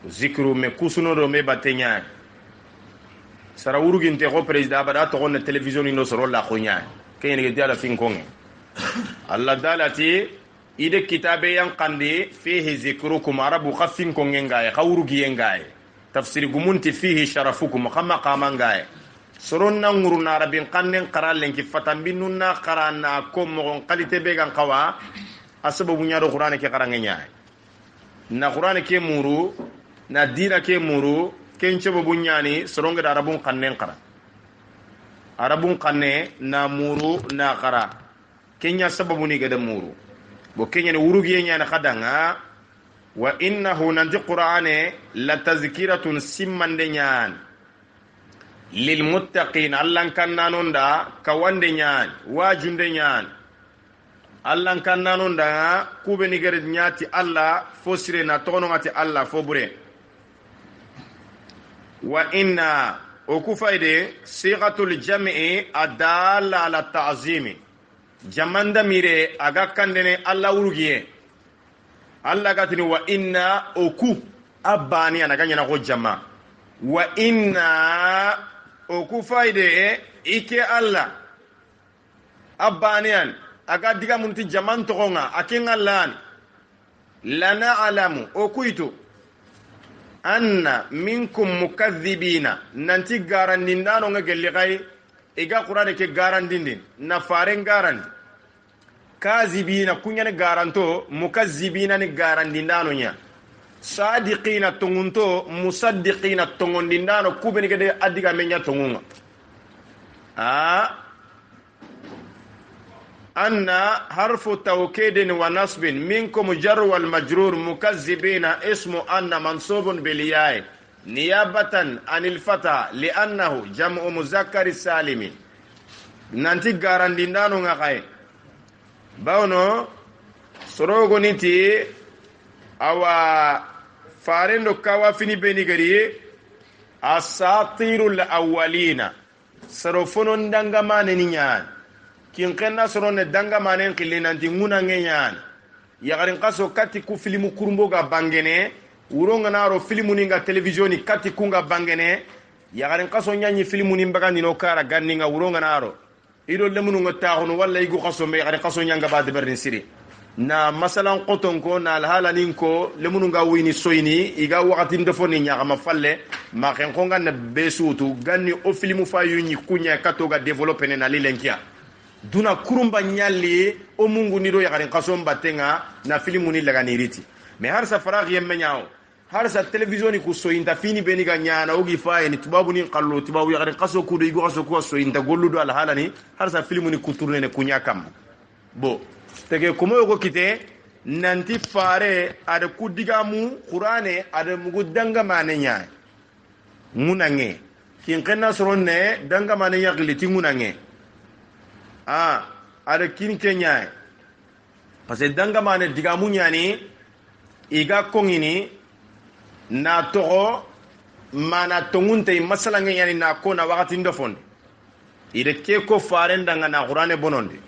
zikru me kusuno do me batenya sara wurugin te ko president bada to on television no soro la khonya kayene ge dala finkonge alla dalati ide kitabe yang qandi fihi zikrukum arabu khafin konge ngaye khawrugiye ngaye tafsir gumunti fihi sharafukum khamma qamangaye soron na nguru na rabin kannen qaralen ki fatambinu na qarana ko mo qualité be gan qawa asababu nyaado qur'ane ke qarange nyaay na qur'ane ke muru na dina ke muru ken cebo bu nyani soronga da arabun kannen qara arabun kanne na muru na qara kenya sababu ni gada muru bo kenya ne wurugi nyana khadanga wa innahu nanti qur'ane la tazkiratun simmande nyaan lil muttaqin allan kannanonda kawande nyaan wajunde nyaan allan kannanonda kube ni gere nyati alla fosire na tono ngati alla fobure wa inna okufaide sigatul jam'i adalla ala ta'zimi jamanda mire aga kandene alla urugiye alla gatini wa inna oku abani anaganya na ko jama wa inna oku faide ike alla abanian aga diga munti jaman togonga akin allan lana alamu okuito anna minkum mukaththibina nanti garandindano nga gelli kay iga qur'ane ke garandindin na faren garandi kazibina kunyane garanto mukazzibina ni garandindano nya sadiqina tongunto musaddiqina tongondindano kubeni gede adiga menya tongunga anna harfu tawkidin wa nasbin minkum jar wal majrur mukazzibina ismu anna mansubun bil ya'i niyabatan anil fata li'annahu jam'u muzakkar salim nanti garandindano ngakai bawno sorogo niti awa farendo kawa fini beni gari asatirul awwalina sarofono ndangamane ni nyaan kin kenna sorone dangamane khille nanti nguna ngenyan yagarin kaso kati ku filmu kurumbo ga bangene uronga naro filmu ninga televisioni kati kunga bangene yagarin kaso nyanyi filmu ni mbagandi no kara ganninga uronga naro ido lemunu ngata hono walla igu kaso me yagarin kaso nyanga ba de berni siri na masalan qoton ko na alhala nin ko lemunu nga wini soyni iga wakati ndefo ni nyaga mafalle ma ken ko ngana besutu ganni o filmu fa yuni kunya kato ga developer na lilenkia duna kurumba nyali o mungu nido ya garin kaso mbatenga na filmu ni laga niriti me harsa faragh yemme nyaaw harsa televisioni ku soyinta fini beni ga nyaana ogi faye ni tubabu ni qallo tubabu ya garin kaso ku do igo kaso ku soyinta golludo alhala ni harsa filmu ni kuturne ne kunya kam bo tege komo yogo kite nanti fare ada kudigamu qur'ane ada mugu danga mane nya munange kin kenna soronne danga mane yagli ti munange ada kin kenya parce que danga mane digamu nyani iga kongini na toho mana tongunte masala nyani na kona wakati ndofon ide ke ko fare ndanga na qur'ane bonondi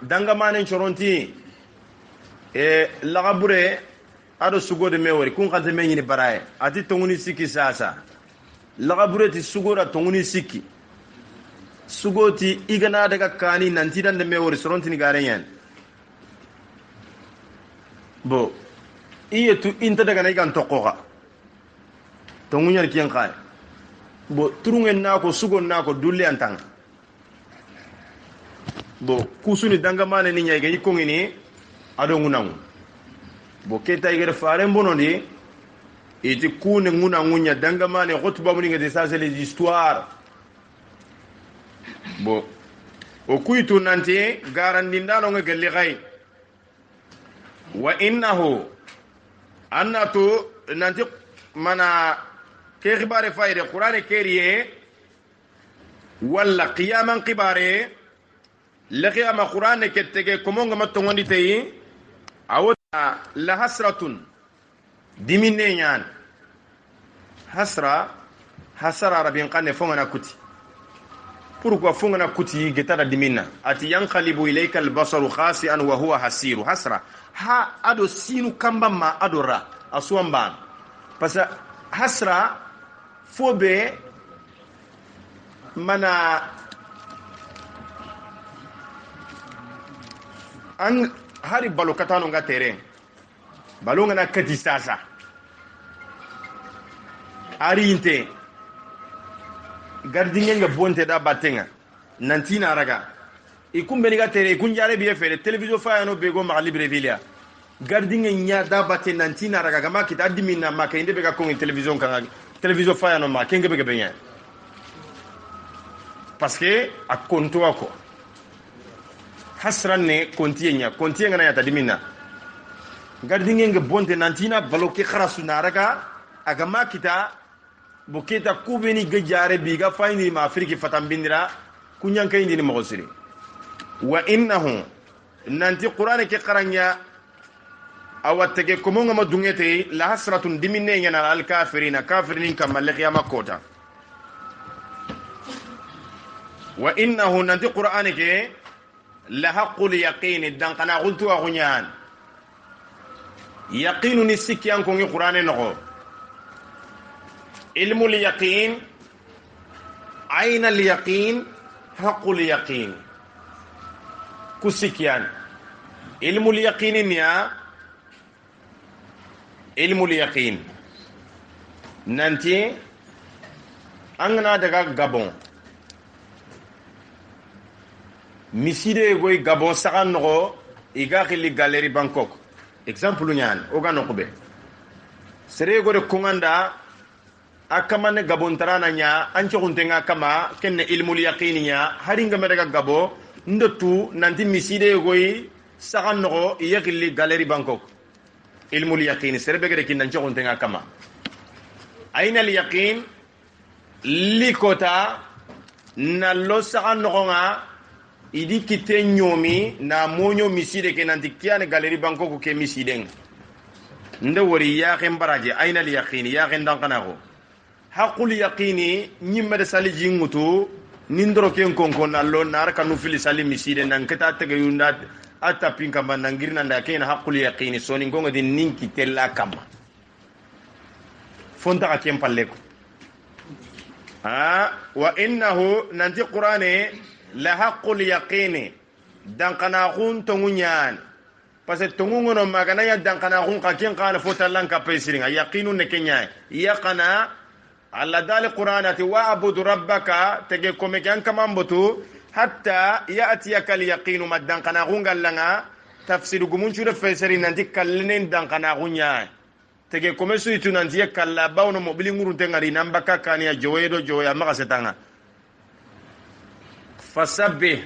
danga manen choronti lagabure ado sugo de mewori kun khante menyini baraye ati tonguni siki sasa lagabure ti sugo da tonguni siki sugo ti igana daga kani nanti dan de mewori soronti ni garenyan bo iye tu inta daga na igan tokoka tongunya kiyan kay bo turungen nako sugo nako dulle antang bo kusuni dangamane ni nyayga yikongini ado ngunangu bo keta igere fare bonondi iti kune nguna ngunya dangamane khutba muninga de ça c'est les histoires bon o kuitu nanti garandindano nga gelli gay wa innahu annatu nanti mana ke khibare fayde qur'an keriye walla qiyaman qibare la qiyama qur'an ke tege komonga matongondi tayi awata la hasratun dimine nyan hasra rabin qane fongana kuti pourquoi fongana kuti getada dimina ati yanqalibu ilayka albasaru khasi'an wa huwa hasiru hasra ha ado sinu kamba ma adora aswamban pasa hasra fobe mana an hari balo katano nga terrain balo ngana kati sasa arinte gardien nga bonte da batenga nantina raga ikumbe ni ga terrain kunjare biye fere television fa no bego ma libreville gardien nya da baten nantina raga gama kita dimina maka inde be ga ko television kan television fa no ma kenge be ga benya parce que a konto ko hasran ne kontienya na yata dimina gardingen ge bonte nantina baloke kharasu naraga aga makita boketa kubeni gejare biga fayni ma afriki fatambindira kunyanka indi ni mogosiri wa innahu nanti qur'an ke qaranya awatege komonga madungete la hasratun dimine nyana al kafirina kafirin kamal qiyama kota wa innahu nanti qur'an ke la haqqul yaqin dan kana qultu wa gunyan yaqinu ni sikyan ko ngi qur'an no ilmul yaqin ayna al yaqin haqqul yaqin kusikyan ilmul yaqin ya ilmul yaqin nanti angana daga gabon miside goy gabon sagan no iga khili galerie bangkok exemple nyan o ga no be sere go de konganda akamane gabon tarana nya ancho kuntenga kama kenne ilmul yaqiniya haringa medega gabo ndotu nanti miside goy sagan no iga khili galerie bangkok ilmul yaqini sere be gere kin ancho kuntenga kama aina al yaqin likota na lo sagan no nga idi kite nyomi na monyo miside ke nanti kiane galeri banko ko ke misiden nde wori ya khembaraje aina al yaqini ya khendan kana ko haqul yaqini nyimme de sali jingutu nindro ken konko na lo nar kanu fili sali miside nan keta tege yunda ata pinka banangir nan da ken haqul yaqini soni ngonga din ninki tella kama fonta ka ken palle ko wa innahu nanti qur'ane la haqqul yaqini dan kana khun tongunyan parce que tongungono magana ya dan kana khun ka ken kana fotallan ka pesiringa yaqinu ne kenya yaqana alla dal qur'anati wa abudu rabbaka tege kome kan kamambotu hatta ya'tiyaka al yaqinu madan kana khun gallanga tafsiru gumun chude feseri nanti kallenen dan kana khunya tege kome suitu nanti kalla bawno mobili ngurun tengari nambaka kania jowedo joya makasetanga fasabbih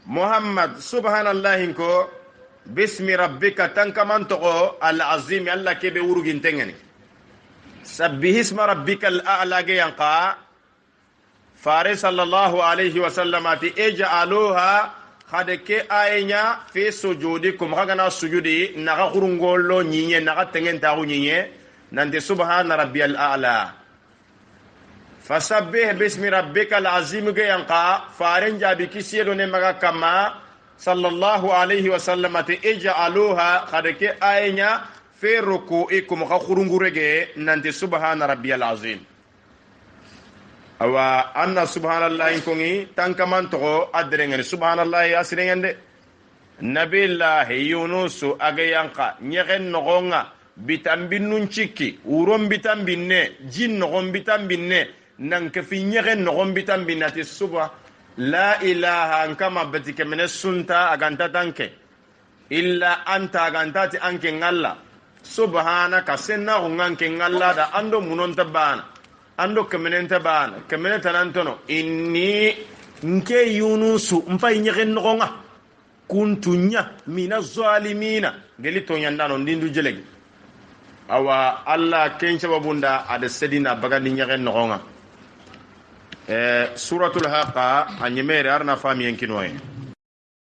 muhammad subhanallahi ko bismi rabbika tankaman to al azim alla kebe urugin tengani sabbih isma rabbikal a'la ge yanqa fare sallallahu alayhi wa sallam ati ej'aluha khadeke aynya fi sujudikum khagana sujudi naga khurungolo nyinye naga tengen tagu nyinye nande subhana rabbiyal a'la fasabbih bismi rabbikal azim ge yanqa faren jabi kisielo ne maga kama sallallahu alayhi wa sallam ati ij'aluha khadake aynya fi ruku'ikum khurungurege nante subhana rabbiyal azim awa anna subhanallahi kongi tankaman to adrengani subhanallahi asrengende nabillahi yunus age yanqa nyegen nogonga bitambinun cikki urom bitambinne jin nogon bitambinne nan ka fi nyegen nogon bitambinati subha la ilaha ankama batike mene sunta aganta tanke illa anta agantati anke ngalla subhanaka senna unganke ngalla da ando munonta bana ando kemenenta bana kemeneta nantono inni nke yunusu mfay nyegen ngonga kuntunya mina zalimina geli to nyandano ndindu jelegi awa alla kencha babunda ada sedina bagandi nyegen ngonga suratul haqa anyemere arna fami yankinoye